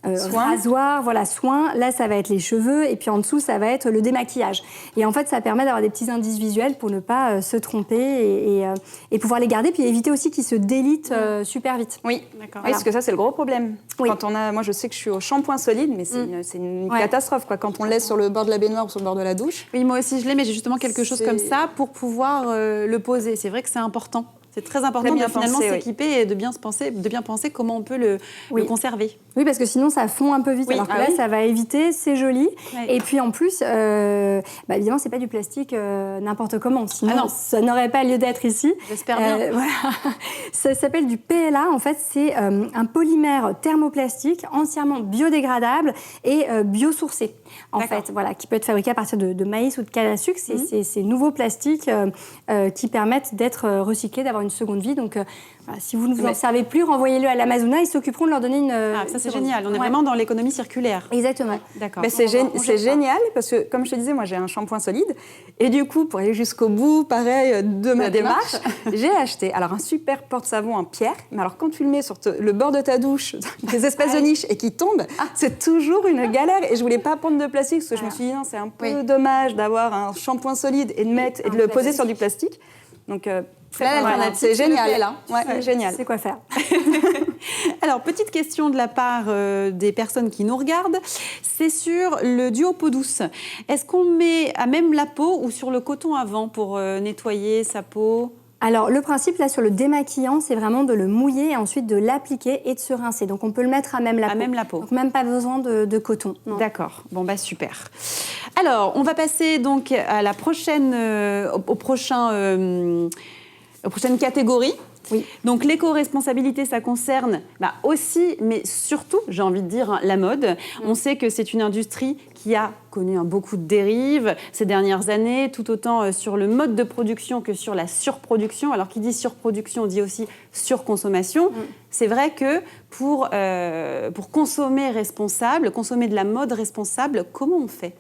rasoir, soin. Là, ça va être les cheveux. Et puis en dessous, ça va être le démaquillage. Et en fait, ça permet d'avoir des petits indices visuels pour ne pas se tromper et pouvoir les garder. Puis éviter aussi qu'ils se délitent super vite. Oui, d'accord. Oui, parce que ça, c'est le gros problème. Oui. Moi, je sais que je suis au shampoing solide, mais c'est une catastrophe, quoi. Quand on le laisse sur le bord de la baignoire ou sur le bord de la douche. Oui, moi aussi, je l'ai, mais j'ai justement quelque chose comme ça pour pouvoir le poser. C'est vrai que c'est important. C'est très important de finalement s'équiper et de bien penser comment on peut le conserver. Oui, parce que sinon, ça fond un peu vite. Alors que là, ça va éviter, c'est joli. Oui. Et puis en plus, évidemment, c'est pas du plastique n'importe comment. Sinon, ça n'aurait pas lieu d'être ici. J'espère bien. Voilà. Ça s'appelle du PLA. En fait, c'est un polymère thermoplastique entièrement biodégradable et biosourcé. En fait, qui peut être fabriqué à partir de maïs ou de canne à sucre. C'est ces nouveaux plastiques qui permettent d'être recyclés, d'avoir une seconde vie. Donc, si vous ne vous en servez plus, renvoyez-le à l'Amazona. Ils s'occuperont de leur donner une... ça, c'est génial. On est vraiment dans l'économie circulaire. Exactement. D'accord. Mais c'est génial parce que, comme je te disais, moi, j'ai un shampoing solide. Et du coup, pour aller jusqu'au bout, pareil, de ma démarche, j'ai acheté un super porte-savon en pierre. Mais alors, quand tu le mets sur le bord de ta douche, des espèces de niches, et qui tombe, c'est toujours une galère. Et je voulais pas prendre de plastique parce que je me suis dit, non, c'est un peu dommage d'avoir un shampoing solide et de le poser sur du plastique. Donc, c'est génial. Génial. C'est quoi faire. Alors, petite question de la part des personnes qui nous regardent. C'est sur le duo peau douce. Est-ce qu'on met à même la peau ou sur le coton avant pour nettoyer sa peau ? Alors, le principe, là, sur le démaquillant, c'est vraiment de le mouiller et ensuite de l'appliquer et de se rincer. Donc, on peut le mettre à même la peau. Donc, même pas besoin de coton. Non. D'accord. Bon, super. Alors, on va passer donc à la prochaine, aux prochaines catégories. Oui. Donc l'éco-responsabilité, ça concerne aussi, mais surtout, j'ai envie de dire, la mode. On sait que c'est une industrie qui a connu beaucoup de dérives ces dernières années, tout autant sur le mode de production que sur la surproduction. Alors qui dit surproduction dit aussi surconsommation. C'est vrai que pour consommer responsable, consommer de la mode responsable, comment on fait ?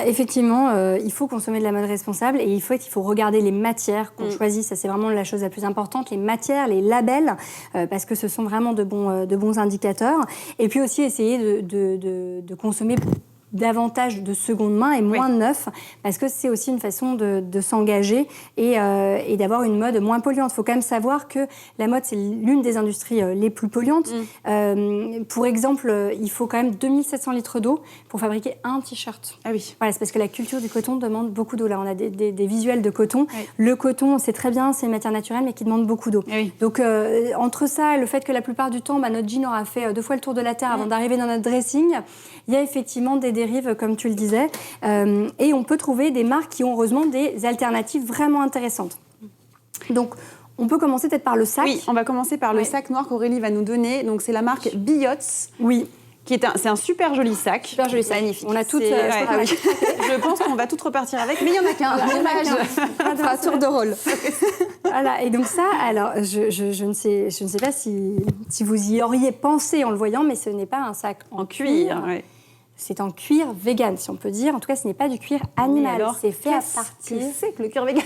Effectivement, il faut consommer de la mode responsable et il faut regarder les matières qu'on choisit. Ça, c'est vraiment la chose la plus importante. Les matières, les labels, parce que ce sont vraiment de bons indicateurs. Et puis aussi essayer de consommer davantage de seconde main et moins de neuf, parce que c'est aussi une façon de s'engager et d'avoir une mode moins polluante. Il faut quand même savoir que la mode, c'est l'une des industries les plus polluantes. Pour exemple, il faut quand même 2700 litres d'eau pour fabriquer un t-shirt. Ah oui. Voilà, c'est parce que la culture du coton demande beaucoup d'eau. Là, on a des visuels de coton. Oui. Le coton, c'est très bien, c'est une matière naturelle, mais qui demande beaucoup d'eau. Oui. Donc, entre ça et le fait que la plupart du temps, notre jean aura fait 2 fois le tour de la Terre avant d'arriver dans notre dressing, il y a effectivement des dérives, comme tu le disais, et on peut trouver des marques qui ont heureusement des alternatives vraiment intéressantes. Donc, on peut commencer peut-être par le sac. Oui, on va commencer par le sac noir qu'Aurélie va nous donner. Donc, c'est la marque Biots. Oui. C'est un super joli sac. Super joli sac. Magnifique. On a toutes. Je pense qu'on va toutes repartir avec, mais il n'y en a qu'un. On fera un tour de rôle. Voilà. Et donc ça, alors, je ne sais pas si vous y auriez pensé en le voyant, mais ce n'est pas un sac en cuir. Ouais. C'est en cuir vegan, si on peut dire. En tout cas, ce n'est pas du cuir animal. Alors, c'est fait à partir. Qu'est-ce que c'est que le cuir vegan ?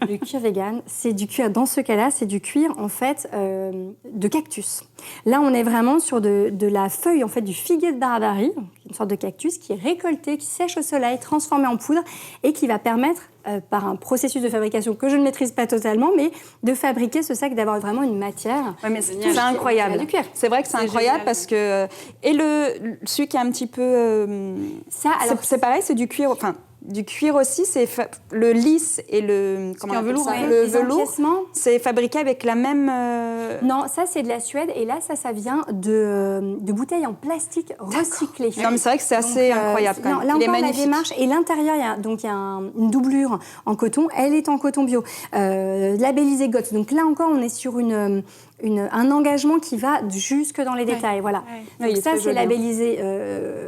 Le cuir vegan, c'est du cuir. Dans ce cas-là, c'est du cuir en fait de cactus. Là, on est vraiment sur de la feuille en fait du figuier de Barbary, une sorte de cactus qui est récolté, qui sèche au soleil, transformé en poudre et qui va permettre par un processus de fabrication que je ne maîtrise pas totalement, mais de fabriquer ce sac, d'avoir vraiment une matière. Ouais, mais c'est incroyable. Du cuir. C'est vrai que c'est incroyable parce que celui qui est un petit peu c'est pareil, c'est du cuir. Enfin, du cuir aussi, c'est le lisse et le velours, le velours, c'est fabriqué avec la même... Non, ça c'est de la Suède et là ça vient de bouteilles en plastique recyclées. Non, mais c'est vrai que c'est assez incroyable quand même. Là encore la démarche, et l'intérieur il y a une doublure en coton, elle est en coton bio, labellisée GOTS. Donc là encore on est sur un engagement qui va jusque dans les détails. Voilà. Ouais. Donc ça, c'est labellisé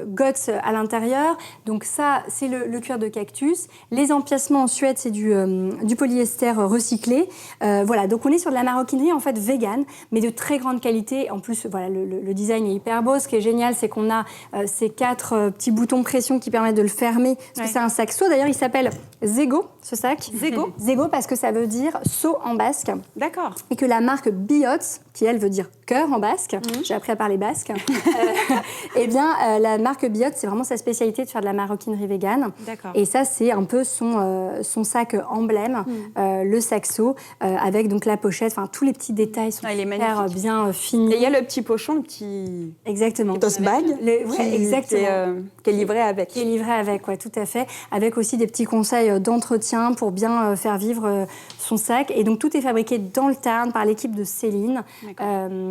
GOTS à l'intérieur. Donc ça, c'est le cuir de cactus. Les empiècements en Suède, c'est du polyester recyclé. Voilà. Donc on est sur de la maroquinerie en fait vegan, mais de très grande qualité. En plus, voilà, le design est hyper beau. Ce qui est génial, c'est qu'on a ces 4 petits boutons de pression qui permettent de le fermer. Parce que c'est un sac seau. D'ailleurs, il s'appelle Zego, ce sac. Zego parce que ça veut dire seau en basque. D'accord. Et que la marque Biot, qui elle veut dire cœur en basque, j'ai appris à parler basque, eh bien la marque Biot, c'est vraiment sa spécialité de faire de la maroquinerie végane. D'accord. Et ça, c'est un peu son sac emblème, le saxo, avec donc la pochette, enfin tous les petits détails sont hyper bien finis. Et il y a le petit pochon qui... Exactement. Toast bag, exactement. Qui est livré avec. Qui est livré avec, ouais, tout à fait. Avec aussi des petits conseils d'entretien pour bien faire vivre son sac. Et donc tout est fabriqué dans le Tarn par l'équipe de Céline.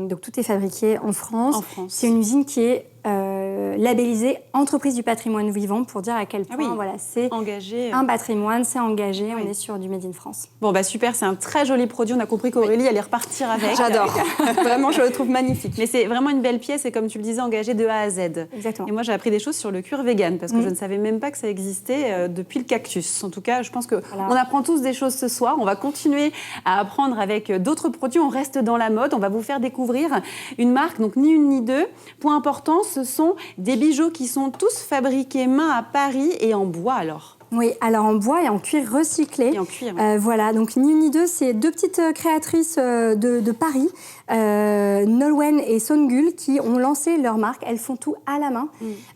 Donc tout est fabriqué en France. C'est une usine qui est labellisée entreprise du patrimoine vivant pour dire à quel point voilà, c'est engagé. Un patrimoine, c'est engagé, on est sur du Made in France. Bon bah super, c'est un très joli produit, on a compris qu'Aurélie allait repartir avec. J'adore, vraiment je le trouve magnifique. Mais c'est vraiment une belle pièce et comme tu le disais, engagée de A à Z. Exactement. Et moi j'ai appris des choses sur le cuir vegan parce que je ne savais même pas que ça existait depuis le cactus. En tout cas, je pense qu'on apprend tous des choses ce soir. On va continuer à apprendre avec d'autres produits, on reste dans la mode, on va vous faire découvrir une marque, donc ni une ni deux. Point important, ce sont des bijoux qui sont tous fabriqués main à Paris et en bois alors. Oui, alors en bois et en cuir recyclé. Et en cuir. Oui. Voilà, donc ni une ni deux, c'est 2 petites créatrices de Paris, Nolwenn et Songul, qui ont lancé leur marque. Elles font tout à la main.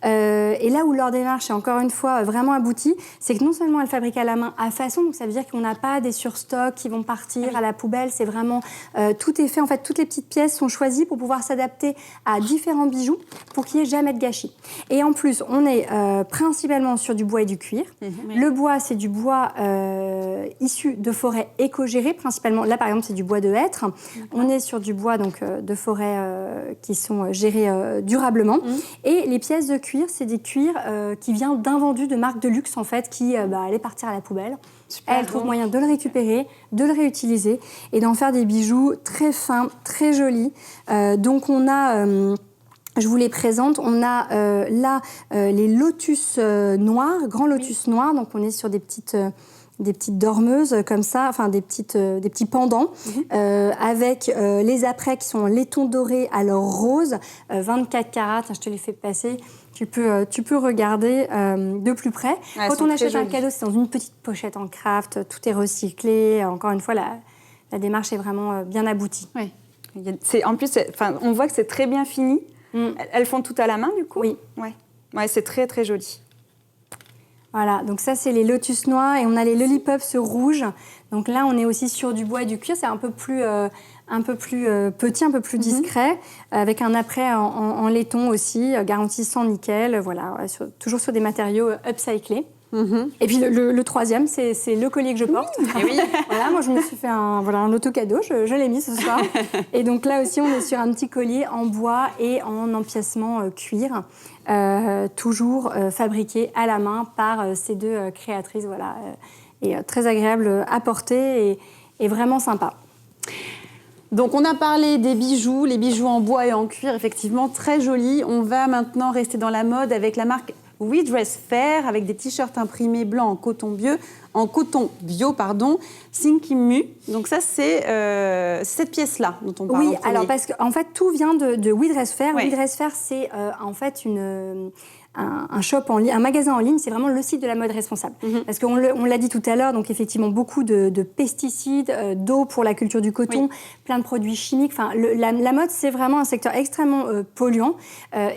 Et là où leur démarche est encore une fois vraiment aboutie, c'est que non seulement elles fabriquent à la main à façon, donc ça veut dire qu'on n'a pas des surstocks qui vont partir à la poubelle. C'est vraiment tout est fait. En fait, toutes les petites pièces sont choisies pour pouvoir s'adapter à différents bijoux pour qu'il n'y ait jamais de gâchis. Et en plus, on est principalement sur du bois et du cuir. Oui. Le bois, c'est du bois issu de forêts éco-gérées, principalement. Là, par exemple, c'est du bois de hêtre. On est sur du bois donc, de forêts qui sont gérées durablement. Et les pièces de cuir, c'est des cuirs qui viennent d'invendus de marques de luxe, en fait, qui allaient partir à la poubelle. Elles trouvent moyen de le récupérer, de le réutiliser et d'en faire des bijoux très fins, très jolis. Donc, on a... je vous les présente. On a là les lotus noirs, grands lotus noirs. Donc on est sur des petites dormeuses comme ça, enfin des petits pendants, avec les apprêts qui sont en laiton doré à l'or rose, 24 carats. Je te les fais passer. Tu peux regarder de plus près. Quand on achète un cadeau, c'est dans une petite pochette en craft. Tout est recyclé. Encore une fois, la démarche est vraiment bien aboutie. Oui. En plus, on voit que c'est très bien fini. Elles font tout à la main, du coup ? Oui. Ouais, c'est très, très joli. Voilà, donc ça, c'est les lotus noirs et on a les lollipops rouges. Donc là, on est aussi sur du bois et du cuir. C'est un peu plus petit, un peu plus discret, avec un apprêt en laiton aussi, garantissant nickel. Voilà, toujours sur des matériaux upcyclés. Et puis le troisième, c'est le collier que je porte. Et oui. Voilà, moi je me suis fait un auto-cadeau, je l'ai mis ce soir. Et donc là aussi, on est sur un petit collier en bois et en empiècement cuir, toujours fabriqué à la main par ces 2 créatrices. Voilà, et très agréable à porter et vraiment sympa. Donc on a parlé des bijoux, les bijoux en bois et en cuir, effectivement très jolis. On va maintenant rester dans la mode avec la marque We Dress Fair, avec des t-shirts imprimés blancs en coton bio, Sinkimu. Donc ça, c'est cette pièce-là dont on parle. Oui, alors parce qu'en fait, tout vient de We Dress Fair. We Dress Fair, c'est en fait un shop en ligne, un magasin en ligne, c'est vraiment le site de la mode responsable. Parce qu'on l'a dit tout à l'heure, donc effectivement beaucoup de pesticides, d'eau pour la culture du coton, plein de produits chimiques. Enfin, la mode, c'est vraiment un secteur extrêmement polluant.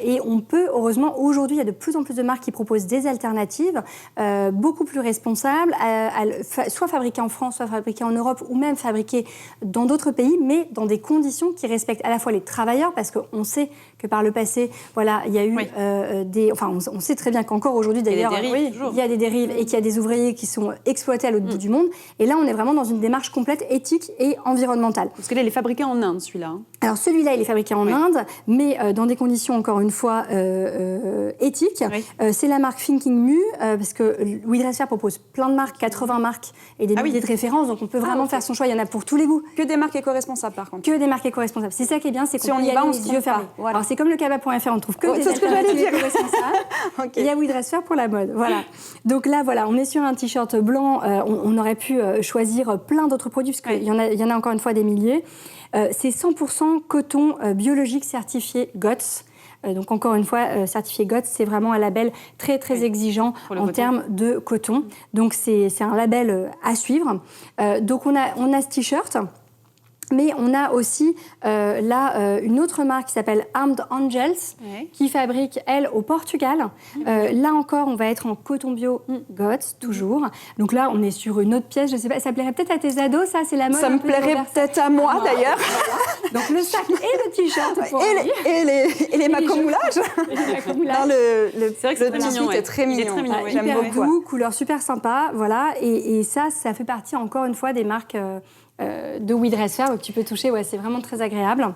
Et on peut, heureusement, aujourd'hui, il y a de plus en plus de marques qui proposent des alternatives beaucoup plus responsables, soit fabriquées en France, soit fabriquées en Europe, ou même fabriquées dans d'autres pays, mais dans des conditions qui respectent à la fois les travailleurs, parce qu'on sait que par le passé, voilà, il y a eu enfin, on sait très bien qu'encore aujourd'hui, d'ailleurs, il y a des dérives et qu'il y a des ouvriers qui sont exploités à l'autre bout du monde. Et là, on est vraiment dans une démarche complète éthique et environnementale. Parce que là, il est fabriqué en Inde, celui-là. Alors, celui-là, il est fabriqué en Inde, mais dans des conditions, encore une fois, éthiques. C'est la marque Thinking Mu, parce que We Dress Fair propose plein de marques, 80 marques et des milliers de références, donc on peut vraiment faire son choix. Il y en a pour tous les goûts. Que des marques éco-responsables, par contre. Que des marques éco-responsables. C'est ça qui est bien, c'est qu'on y va, on se les yeux fermés. Voilà. Alors, c'est comme le kaba.fr, on trouve que des alternatives éco-responsables. Il y a We Dress Fair pour la mode. Voilà. Donc là, voilà, on est sur un t-shirt blanc. On aurait pu choisir plein d'autres produits, parce qu'il y en a encore une fois des milliers. C'est 100% coton biologique certifié GOTS. Donc encore une fois, certifié GOTS, c'est vraiment un label très très exigeant en termes de coton. Donc c'est un label à suivre. Donc on a ce t-shirt. Mais on a aussi une autre marque qui s'appelle Armed Angels, qui fabrique, elle, au Portugal. Là encore, on va être en coton bio GOTS, toujours. Donc là, on est sur une autre pièce, je sais pas, ça plairait peut-être à tes ados, ça, c'est la mode. Ça me plairait peut-être à moi, d'ailleurs. Donc le sac et le t-shirt pour et les macomoulages. C'est vrai que c'est mignon. C'est très mignon. J'aime beaucoup. Doux, couleur super sympa, voilà. Et ça fait partie, encore une fois, des marques de We Dress Fair, où tu peux toucher, c'est vraiment très agréable.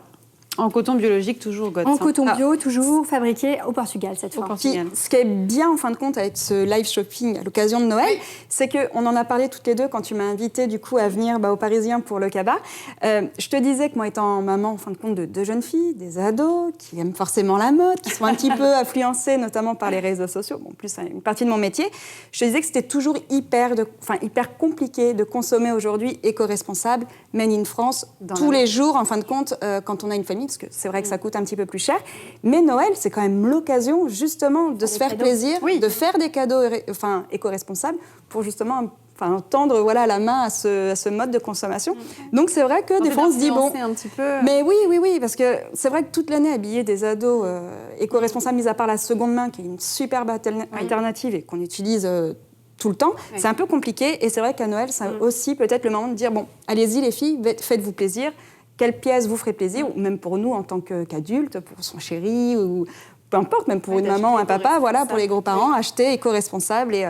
En coton biologique, toujours GOTS. En coton bio, toujours fabriqué au Portugal, cette fois. Puis, ce qui est bien, en fin de compte, avec ce live shopping à l'occasion de Noël, c'est qu'on en a parlé toutes les deux quand tu m'as invité, du coup, à venir aux Parisiens pour le Kaba. Je te disais que moi, étant maman, en fin de compte, de deux jeunes filles, des ados, qui aiment forcément la mode, qui sont un petit peu influencés, notamment par les réseaux sociaux, bon, plus une partie de mon métier, je te disais que c'était toujours hyper compliqué de consommer aujourd'hui éco-responsable, made in France, tous les jours, en fin de compte, quand on a une famille, parce que c'est vrai que ça coûte un petit peu plus cher. Mais Noël, c'est quand même l'occasion, justement, de se faire plaisir, de faire des cadeaux éco-responsables pour justement tendre la main à ce mode de consommation. Donc c'est vrai que des fois on se dit un petit peu... Mais oui, parce que c'est vrai que toute l'année habiller des ados éco-responsables, mis à part la seconde main, qui est une superbe alternative et qu'on utilise tout le temps, c'est un peu compliqué. Et c'est vrai qu'à Noël, c'est aussi peut-être le moment de dire, bon, allez-y les filles, faites-vous plaisir. Quelle pièce vous ferait plaisir, ou même pour nous en tant qu'adultes, pour son chéri, ou peu importe, même pour une maman, un papa, pour les gros-parents, acheter éco-responsable et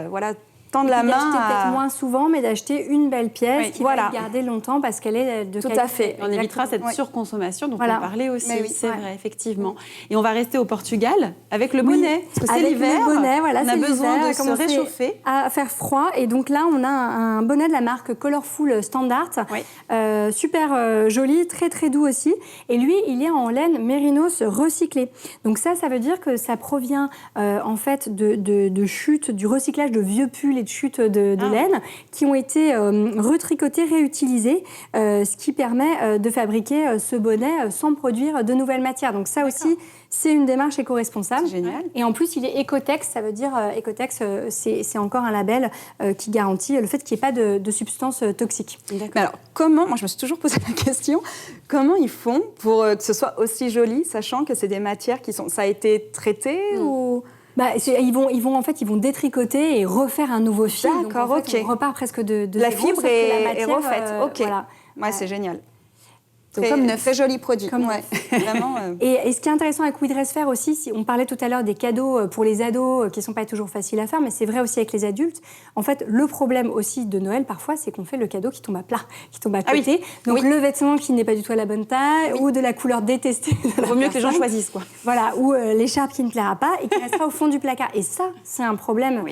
tendre la main. D'acheter peut-être moins souvent, mais d'acheter une belle pièce qui va garder longtemps parce qu'elle est de qualité. Tout à fait. On évitera cette surconsommation dont on parlait aussi. C'est vrai, effectivement. Et on va rester au Portugal avec le bonnet. Parce que c'est l'hiver. Le bonnet, on a besoin de se réchauffer. À faire froid. Et donc là, on a un bonnet de la marque Colorful Standard. Super joli, très très doux aussi. Et lui, il est en laine mérinos recyclée. Donc ça veut dire que ça provient en fait de chutes, du recyclage de vieux pulls et de chutes de laine qui ont été retricotés, réutilisés, ce qui permet de fabriquer ce bonnet sans produire de nouvelles matières. Donc ça aussi, c'est une démarche éco-responsable. C'est génial. Et en plus, il est Ecotex, ça veut dire Ecotex, c'est encore un label qui garantit le fait qu'il n'y ait pas de substances toxiques. Mais alors, moi je me suis toujours posé la question, comment ils font pour que ce soit aussi joli, sachant que c'est des matières ça a été traité ou... Ils vont détricoter et refaire un nouveau fil. D'accord, donc, en fait, on repart presque de la zéro, fibre est refaite. Voilà. Ouais, c'est génial. Comme neuf. Très joli produit. Vraiment. Et ce qui est intéressant avec We Dress Fair aussi, on parlait tout à l'heure des cadeaux pour les ados qui ne sont pas toujours faciles à faire, mais c'est vrai aussi avec les adultes. En fait, le problème aussi de Noël, parfois, c'est qu'on fait le cadeau qui tombe à plat, qui tombe à côté. Donc le vêtement qui n'est pas du tout à la bonne taille ou de la couleur détestée. Il vaut mieux que les gens choisissent, quoi. Voilà, ou l'écharpe qui ne plaira pas et qui restera au fond du placard. Et ça, c'est un problème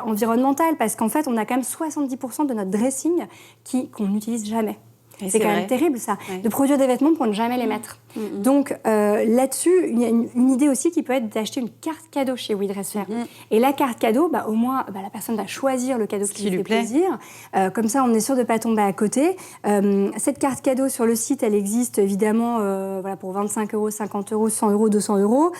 environnemental parce qu'en fait, on a quand même 70% de notre dressing qu'on n'utilise jamais. C'est quand même terrible, ça, de produire des vêtements pour ne jamais les mettre. Donc, là-dessus, il y a une idée aussi qui peut être d'acheter une carte cadeau chez We Dress Fair. Et la carte cadeau, au moins, la personne va choisir le cadeau qui lui fait plaisir. Comme ça, on est sûr de ne pas tomber à côté. Cette carte cadeau sur le site, elle existe évidemment pour 25 €, 50 €, 100 €, 200 €.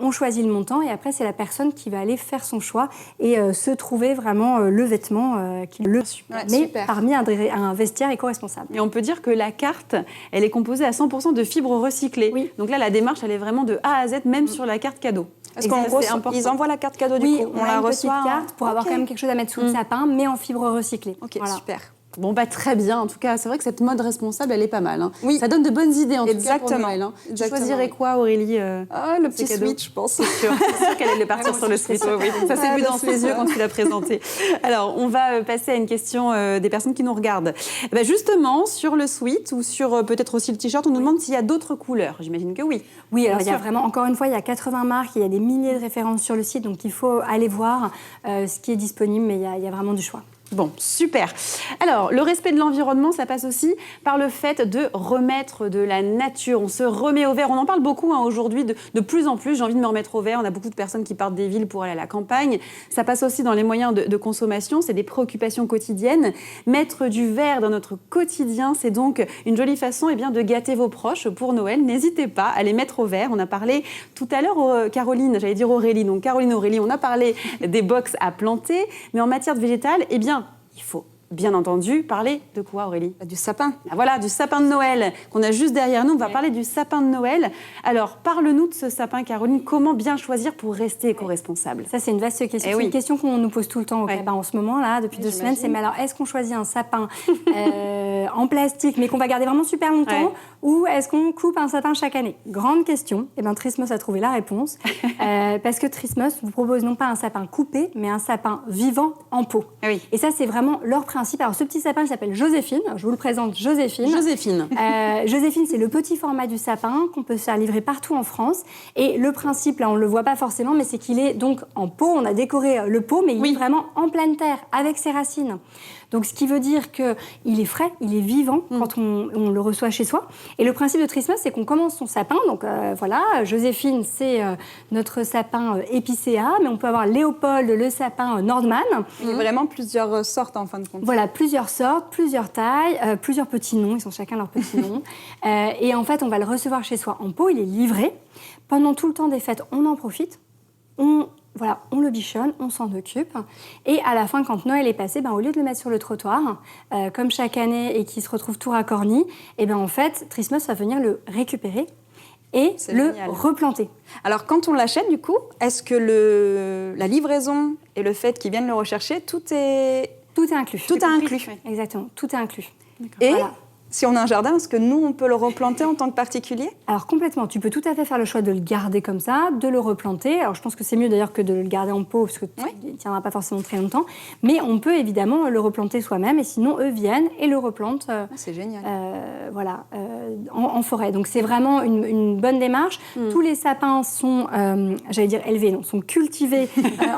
On choisit le montant et après, c'est la personne qui va aller faire son choix et se trouver vraiment le vêtement qui le met parmi un vestiaire éco-responsable. Et on peut dire que la carte, elle est composée à 100% de fibres recyclées. Oui. Donc là, la démarche, elle est vraiment de A à Z, même sur la carte cadeau. Parce qu'en gros, ils envoient la carte cadeau du coup. On la reçoit. Petite carte pour avoir quand même quelque chose à mettre sous le sapin, mais en fibres recyclées. Ok, super. Bon, très bien. En tout cas, c'est vrai que cette mode responsable, elle est pas mal. Hein. Oui. Ça donne de bonnes idées, en tout cas, pour Exactement. Noël. Hein. Tu Exactement, choisirais oui. quoi, Aurélie Le petit cadeaux. Switch, je pense. C'est sûr qu'elle allait partir sur le Switch. Oui. Ça s'est vu dans ses yeux quand tu l'as présenté. Alors, on va passer à une question des personnes qui nous regardent. Justement, sur le Switch ou sur peut-être aussi le t-shirt, on nous demande s'il y a d'autres couleurs. J'imagine que oui. Oui, alors il y a sûr. vraiment, encore une fois, il y a 80 marques, il y a des milliers de références sur le site, donc il faut aller voir ce qui est disponible, mais il y a vraiment du choix. Bon, super. Alors, le respect de l'environnement, ça passe aussi par le fait de remettre de la nature. On se remet au vert. On en parle beaucoup aujourd'hui, de plus en plus. J'ai envie de me remettre au vert. On a beaucoup de personnes qui partent des villes pour aller à la campagne. Ça passe aussi dans les moyens de consommation. C'est des préoccupations quotidiennes. Mettre du vert dans notre quotidien, c'est donc une jolie façon de gâter vos proches pour Noël. N'hésitez pas à les mettre au vert. On a parlé tout à l'heure, Caroline, j'allais dire Aurélie. Donc, Caroline, Aurélie, on a parlé des box à planter. Mais en matière de végétal, il faut bien entendu parler de quoi, Aurélie ? Du sapin. Voilà, du sapin de Noël qu'on a juste derrière nous. On va parler du sapin de Noël. Alors, parle-nous de ce sapin, Caroline. Comment bien choisir pour rester éco-responsable ? Ça, c'est une vaste question. C'est une question qu'on nous pose tout le temps au Cabas en ce moment, là, depuis 2 semaines. C'est, mais alors, est-ce qu'on choisit un sapin en plastique, mais qu'on va garder vraiment super longtemps, ou est-ce qu'on coupe un sapin chaque année ? Grande question. Trismos a trouvé la réponse. Parce que Trismos vous propose non pas un sapin coupé, mais un sapin vivant en pot. Oui. Et ça, c'est vraiment leur principe. Alors, ce petit sapin, il s'appelle Joséphine. Je vous le présente, Joséphine. Joséphine. Joséphine, c'est le petit format du sapin qu'on peut se faire livrer partout en France. Et le principe, là, on ne le voit pas forcément, mais c'est qu'il est donc en pot. On a décoré le pot, mais il est vraiment en pleine terre, avec ses racines. Donc, ce qui veut dire qu'il est frais, il est vivant quand on le reçoit chez soi. Et le principe de Trismos, c'est qu'on commence son sapin. Donc, Joséphine, c'est notre sapin épicéa, mais on peut avoir Léopold, le sapin Nordman. Il y a vraiment plusieurs sortes, en fin de compte. Voilà, plusieurs sortes, plusieurs tailles, plusieurs petits noms. Ils sont chacun leur petit nom. Et en fait, on va le recevoir chez soi en pot. Il est livré. Pendant tout le temps des fêtes, on en profite. On le bichonne, on s'en occupe. Et à la fin, quand Noël est passé, au lieu de le mettre sur le trottoir, comme chaque année, et qu'il se retrouve tout racorni, en fait, Trismos va venir le récupérer et replanter. Alors, quand on l'achète, du coup, est-ce que la livraison et le fait qu'ils viennent le rechercher, tout est inclus. Tout est inclus. Exactement, tout est inclus. Et si on a un jardin, est-ce que nous, on peut le replanter en tant que particulier ? Alors complètement, tu peux tout à fait faire le choix de le garder comme ça, de le replanter. Alors je pense que c'est mieux d'ailleurs que de le garder en pot, parce qu'il ne tiendra pas forcément très longtemps. Mais on peut évidemment le replanter soi-même, et sinon eux viennent et le replantent c'est génial. En forêt. Donc c'est vraiment une bonne démarche. Tous les sapins sont, élevés, non, sont cultivés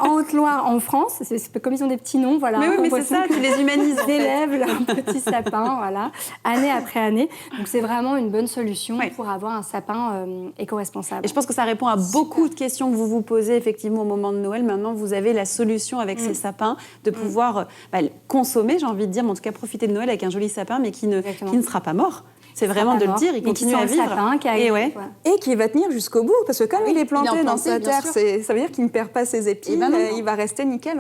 en Haute-Loire, en France. C'est comme ils ont des petits noms, voilà. Mais oui, mais c'est ça, tu les humanises. Ils élèvent leurs petits sapins, voilà, année après année. Donc c'est vraiment une bonne solution pour avoir un sapin éco-responsable. Et je pense que ça répond à beaucoup de questions que vous vous posez effectivement au moment de Noël. Maintenant, vous avez la solution avec ces sapins de pouvoir consommer, j'ai envie de dire, mais en tout cas profiter de Noël avec un joli sapin, mais qui ne sera pas mort. C'est vraiment de le dire, il continue à vivre. Sapin, et qui va tenir jusqu'au bout, parce que comme il est planté dans sa terre, ça veut dire qu'il ne perd pas ses épis, il va rester nickel.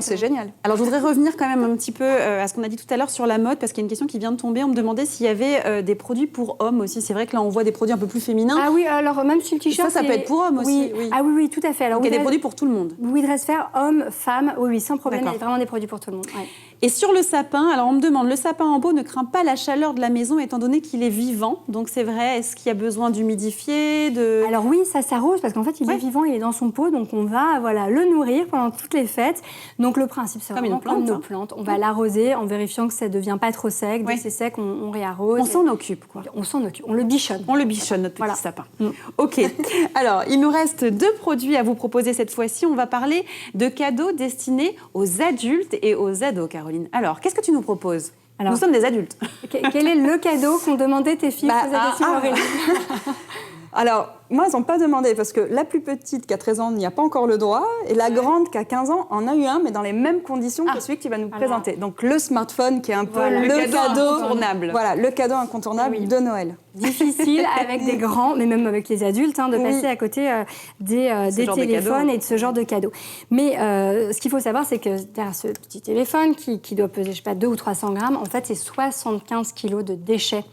C'est génial. Alors je voudrais revenir quand même un petit peu à ce qu'on a dit tout à l'heure sur la mode, parce qu'il y a une question qui vient de tomber. On me demandait s'il y avait des produits pour hommes aussi. C'est vrai que là on voit des produits un peu plus féminins. Ah oui, alors même sur le t-shirt, ça peut être pour hommes aussi. Oui. Ah oui, tout à fait. Alors, il y a des produits pour tout le monde. Oui, dress fair, hommes, femmes, oui, sans problème. Il y a vraiment des produits pour tout le monde. Ouais. Et sur le sapin, alors on me demande, le sapin en pot ne craint pas la chaleur de la maison étant donné qu'il est vivant. Donc c'est vrai, est-ce qu'il y a besoin d'humidifier Alors oui, ça s'arrose parce qu'en fait il est vivant, il est dans son pot, donc on va le nourrir pendant toutes les fêtes. Donc le principe c'est vraiment comme nos plantes. On va l'arroser en vérifiant que ça ne devient pas trop sec. Dès que c'est sec, on réarrose. On s'en occupe quoi. On s'en occupe, on le bichonne. On le bichonne, notre petit sapin. Ok, alors il nous reste 2 produits à vous proposer cette fois-ci. On va parler de cadeaux destinés aux adultes et aux ados, Caroline. Alors, qu'est-ce que tu nous proposes ? Nous sommes des adultes. Quel est le cadeau qu'ont demandé tes filles Aurélie ? Alors, moi, elles n'ont pas demandé, parce que la plus petite, qui a 13 ans, n'y a pas encore le droit, et la grande, qui a 15 ans, en a eu un, mais dans les mêmes conditions que celui que tu vas nous présenter. Donc, le smartphone, qui est un peu le cadeau incontournable. Voilà, le cadeau incontournable de Noël. Difficile avec des grands, mais même avec les adultes, de passer à côté des téléphones et de ce genre de cadeaux. Mais ce qu'il faut savoir, c'est que derrière ce petit téléphone, qui doit peser, 200 ou 300 grammes, en fait, c'est 75 kilos de déchets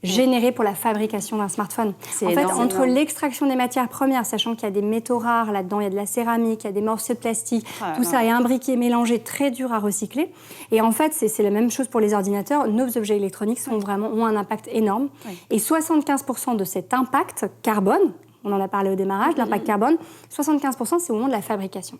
générés pour la fabrication d'un smartphone. En fait, entre l'extraction des matières premières, sachant qu'il y a des métaux rares là-dedans, il y a de la céramique, il y a des morceaux de plastique, tout ça est imbriqué, mélangé, très dur à recycler. Et en fait, c'est la même chose pour les ordinateurs. Nos objets électroniques ont un impact énorme. Et 75% de cet impact carbone, on en a parlé au démarrage, l'impact carbone, 75% c'est au moment de la fabrication.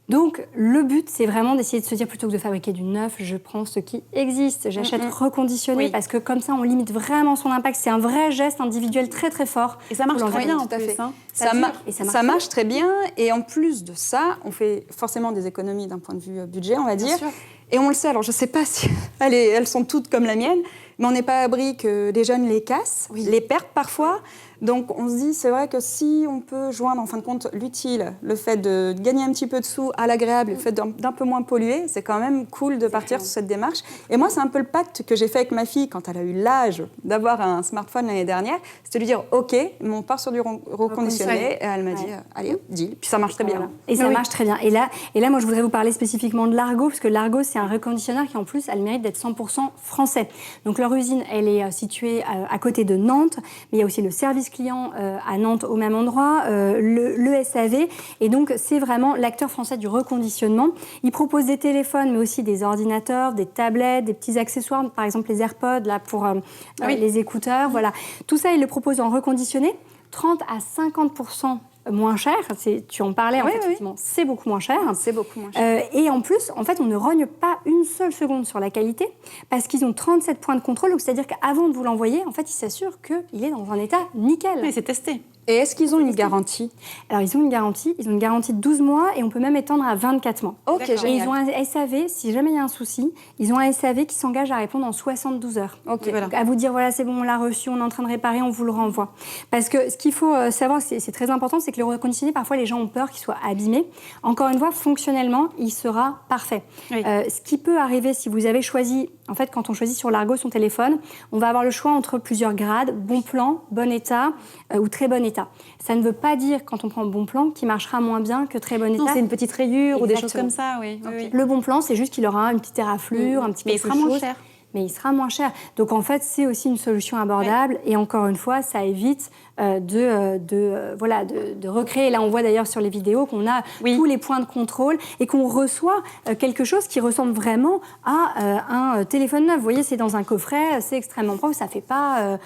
Donc, le but, c'est vraiment d'essayer de se dire, plutôt que de fabriquer du neuf, je prends ce qui existe, j'achète reconditionné, parce que comme ça, on limite vraiment son impact. C'est un vrai geste individuel très, très fort. Et ça marche très bien, en plus. Ça marche très bien. Et en plus de ça, on fait forcément des économies d'un point de vue budget, on va dire. Et on le sait, alors je ne sais pas si elles sont toutes comme la mienne, mais on n'est pas à l'abri que des jeunes les cassent, les perdent parfois. Donc on se dit, c'est vrai que si on peut joindre en fin de compte l'utile, le fait de gagner un petit peu de sous à l'agréable, le fait d'un peu moins polluer, c'est quand même cool de partir sur cette démarche. Et moi, c'est un peu le pacte que j'ai fait avec ma fille quand elle a eu l'âge d'avoir un smartphone l'année dernière, c'est de lui dire, OK, mais on part sur du reconditionné. Et elle m'a dit, allez, deal. Puis ça marche très bien. Et ça marche très bien. Et là, moi, je voudrais vous parler spécifiquement de Largo, parce que Largo, c'est un reconditionneur qui, en plus, a le mérite d'être 100% français. Donc leur usine, elle est située à côté de Nantes, mais il y a aussi le service client à Nantes au même endroit, le SAV, et donc c'est vraiment l'acteur français du reconditionnement. Il propose des téléphones, mais aussi des ordinateurs, des tablettes, des petits accessoires, par exemple les AirPods là, pour les écouteurs. Voilà. Tout ça, il le propose en reconditionné, 30 à 50% moins cher, tu en parlais, effectivement, c'est beaucoup moins cher. C'est beaucoup moins cher. Et en plus, en fait, on ne rogne pas une seule seconde sur la qualité parce qu'ils ont 37 points de contrôle, donc c'est-à-dire qu'avant de vous l'envoyer, en fait, ils s'assurent qu'il est dans un état nickel. Oui, c'est testé. Et est-ce qu'ils ont une garantie ? Alors, ils ont une garantie de 12 mois et on peut même étendre à 24 mois. Ok, génial. Et ils ont un SAV, si jamais il y a un souci, ils ont un SAV qui s'engage à répondre en 72 heures. Ok, voilà. Donc, à vous dire, voilà, c'est bon, on l'a reçu, on est en train de réparer, on vous le renvoie. Parce que ce qu'il faut savoir, c'est très important, c'est que le reconditionné, parfois, les gens ont peur qu'il soit abîmé. Encore une fois, fonctionnellement, il sera parfait. Oui. Ce qui peut arriver si vous avez choisi, en fait, quand on choisit sur Largo son téléphone, on va avoir le choix entre plusieurs grades, bon plan, bon état ou très bon état. Ça ne veut pas dire, quand on prend bon plan, qu'il marchera moins bien que très bon état. Non, c'est une petite rayure ou des choses comme ça, oui. Le bon plan, c'est juste qu'il aura une petite éraflure, un petit quelque chose. Mais il sera moins cher. Mais il sera moins cher. Donc en fait, c'est aussi une solution abordable. Et encore une fois, ça évite de recréer. Là, on voit d'ailleurs sur les vidéos qu'on a tous les points de contrôle et qu'on reçoit quelque chose qui ressemble vraiment à un téléphone neuf. Vous voyez, c'est dans un coffret, c'est extrêmement propre. Ça fait pas,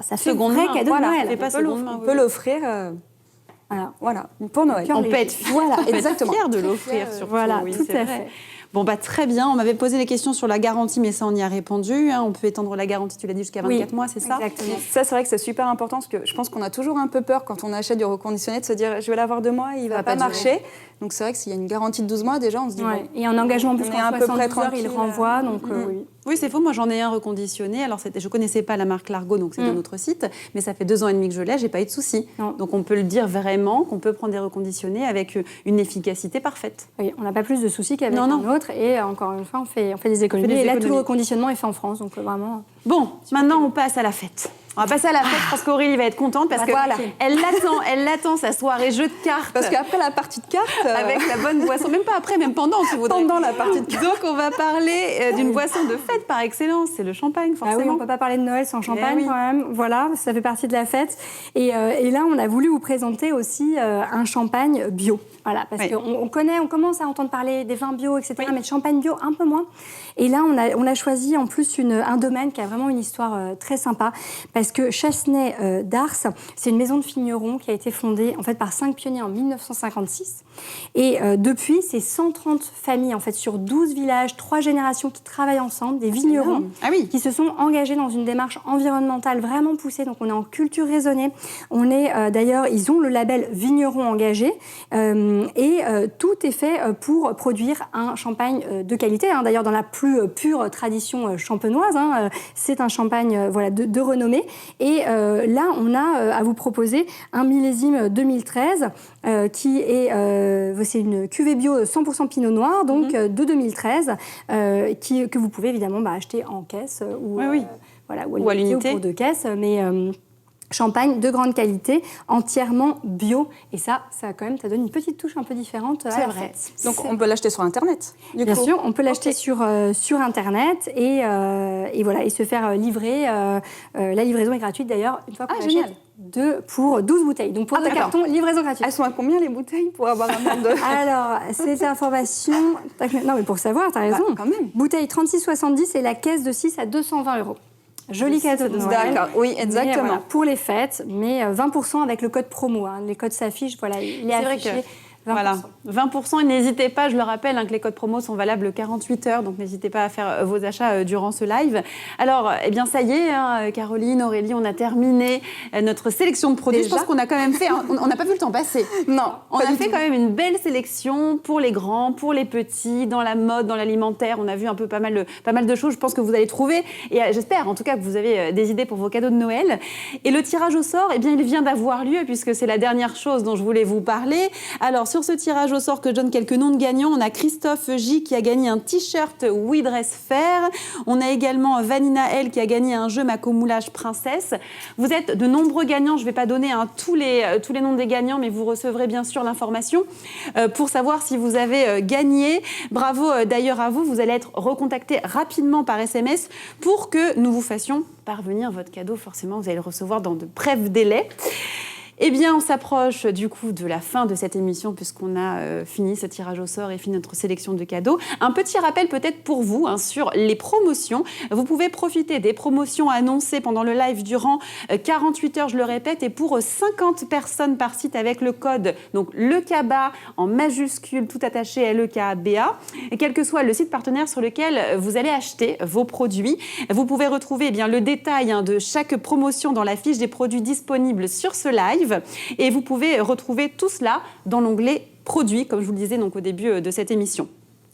ça fait vrai cadeau de Noël. On peut l'offrir. Voilà, pour Noël. On peut être fier de l'offrir, surtout. Voilà, tout à fait. Bon, très bien. On m'avait posé des questions sur la garantie, mais ça, on y a répondu. On peut étendre la garantie, tu l'as dit, jusqu'à 24 mois, c'est ça ? Exactement. Ça, c'est vrai que c'est super important, parce que je pense qu'on a toujours un peu peur, quand on achète du reconditionné, de se dire, je vais l'avoir 2 mois, il ne va pas marcher. Donc, c'est vrai que s'il y a une garantie de 12 mois, déjà, on se dit... Bon, et un engagement plus qu'en 72 heures, il renvoie, donc oui. Oui, c'est faux. Moi, j'en ai un reconditionné. Alors, je ne connaissais pas la marque Largo, donc c'est un autre site. Mais ça fait 2 ans et demi que je l'ai, je n'ai pas eu de soucis. Donc, on peut le dire vraiment qu'on peut prendre des reconditionnés avec une efficacité parfaite. Oui, on n'a pas plus de soucis qu'avec un autre. Et encore une fois, on fait des économies. Et là, tout le reconditionnement est fait en France. Donc, vraiment... Bon, maintenant, on passe à la fête. On va passer à la fête parce qu'Aurélie va être contente parce qu'elle l'attend, sa soirée jeu de cartes. Parce qu'après la partie de cartes... Avec la bonne boisson, même pas après, même pendant, si vous voudrez. Pendant la partie de cartes. Donc, on va parler d'une boisson de fête par excellence, c'est le champagne, forcément. Ah oui, on ne peut pas parler de Noël sans champagne quand même. Voilà, ça fait partie de la fête. Et là, on a voulu vous présenter aussi un champagne bio. Voilà, parce qu'on commence à entendre parler des vins bio, etc., mais de champagne bio, un peu moins. Et là, on a choisi en plus un domaine qui a vraiment une histoire très sympa, parce que Chassenay d'Ars, c'est une maison de vignerons qui a été fondée en fait par 5 pionniers en 1956. Et depuis, c'est 130 familles en fait sur 12 villages, 3 générations qui travaillent ensemble, des vignerons qui se sont engagés dans une démarche environnementale vraiment poussée. Donc on est en culture raisonnée. On est d'ailleurs, ils ont le label vigneron engagé. Et tout est fait pour produire un champagne de qualité. D'ailleurs, dans la plus pure tradition champenoise, c'est un champagne de renommée. Et là, on a à vous proposer un millésime 2013 qui est c'est une cuvée bio 100% Pinot Noir, donc de 2013, que vous pouvez évidemment acheter en caisse ou à l'unité ou pour 2 caisses. champagne de grande qualité, entièrement bio. Et ça donne une petite touche un peu différente à la fête. Donc on peut l'acheter sur Internet, Bien sûr, on peut l'acheter sur Internet et voilà, et se faire livrer. La livraison est gratuite d'ailleurs, une fois qu'on achète pour 12 bouteilles. Donc pour 2 cartons, livraison gratuite. Elles sont à combien les bouteilles pour avoir un nombre de... Alors, ces informations... Non mais pour savoir, t'as raison. Quand même. Bouteille 36,70 et la caisse de 6 à 220 €. Joli cadeau de Noël. D'accord, oui, exactement. Mais, voilà, pour les fêtes, mais 20% avec le code promo. Les codes s'affichent, voilà, il est affiché. Vrai que... 20%. Voilà, 20%. Et n'hésitez pas, je le rappelle, que les codes promo sont valables 48 heures, donc n'hésitez pas à faire vos achats durant ce live. Alors, eh bien, ça y est, Caroline, Aurélie, on a terminé notre sélection de produits. Déjà ? Je pense qu'on a quand même fait, on n'a pas vu le temps passer. Non, on a fait quand même une belle sélection pour les grands, pour les petits, dans la mode, dans l'alimentaire. On a vu un peu pas mal de choses. Je pense que vous allez trouver, et j'espère en tout cas que vous avez des idées pour vos cadeaux de Noël. Et le tirage au sort, eh bien, il vient d'avoir lieu, puisque c'est la dernière chose dont je voulais vous parler. Alors, sur ce tirage au sort que je donne quelques noms de gagnants, on a Christophe J qui a gagné un t-shirt We Dress Fair. On a également Vanina L qui a gagné un jeu Maco Moulage Princesse. Vous êtes de nombreux gagnants. Je ne vais pas donner tous les noms des gagnants, mais vous recevrez bien sûr l'information pour savoir si vous avez gagné. Bravo d'ailleurs à vous. Vous allez être recontacté rapidement par SMS pour que nous vous fassions parvenir votre cadeau. Forcément, vous allez le recevoir dans de brefs délais. Eh bien, on s'approche du coup de la fin de cette émission puisqu'on a fini ce tirage au sort et fini notre sélection de cadeaux. Un petit rappel peut-être pour vous sur les promotions. Vous pouvez profiter des promotions annoncées pendant le live durant 48 heures, je le répète, et pour 50 personnes par site avec le code donc LECABA en majuscule tout attaché LEKABA. Et quel que soit le site partenaire sur lequel vous allez acheter vos produits, vous pouvez retrouver le détail de chaque promotion dans la fiche des produits disponibles sur ce live. Et vous pouvez retrouver tout cela dans l'onglet Produits, comme je vous le disais donc au début de cette émission.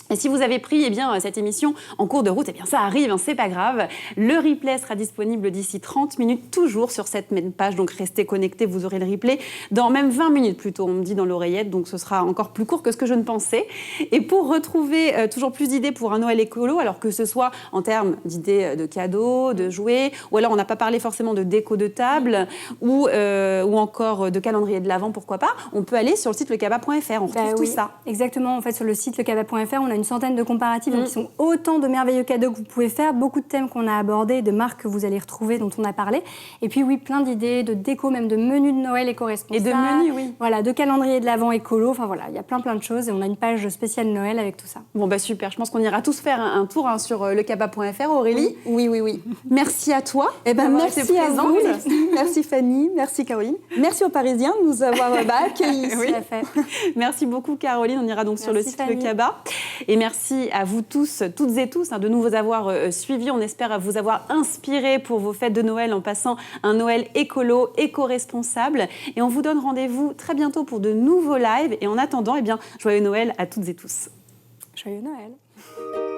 Et si vous avez pris cette émission en cours de route, ça arrive, c'est pas grave. Le replay sera disponible d'ici 30 minutes, toujours sur cette même page. Donc restez connectés, vous aurez le replay dans même 20 minutes plutôt, on me dit dans l'oreillette. Donc ce sera encore plus court que ce que je ne pensais. Et pour retrouver toujours plus d'idées pour un Noël écolo, alors que ce soit en termes d'idées de cadeaux, de jouets, ou alors on n'a pas parlé forcément de déco de table, ou encore de calendrier de l'Avent, pourquoi pas, on peut aller sur le site lecaba.fr, on retrouve tout ça. Exactement, en fait sur le site lecaba.fr, on a une centaine de comparatifs qui sont autant de merveilleux cadeaux que vous pouvez faire, beaucoup de thèmes qu'on a abordés, de marques que vous allez retrouver, dont on a parlé. Et puis plein d'idées, de déco, même de menus de Noël éco-responsables. Et de menus, oui. Voilà, de calendrier de l'Avent écolo. Enfin voilà, il y a plein de choses et on a une page spéciale Noël avec tout ça. Bon super, je pense qu'on ira tous faire un tour sur lecaba.fr. Aurélie. Oui. Merci à toi. Merci à vous. Merci Fanny, merci Caroline. Merci aux Parisiens de nous avoir accueillis. Oui. Tout à fait. Merci beaucoup Caroline, on ira donc sur le site Lecaba. Et merci à vous tous, toutes et tous, de nous avoir suivis. On espère vous avoir inspiré pour vos fêtes de Noël en passant un Noël écolo, éco-responsable. Et on vous donne rendez-vous très bientôt pour de nouveaux lives. Et en attendant, joyeux Noël à toutes et tous. Joyeux Noël.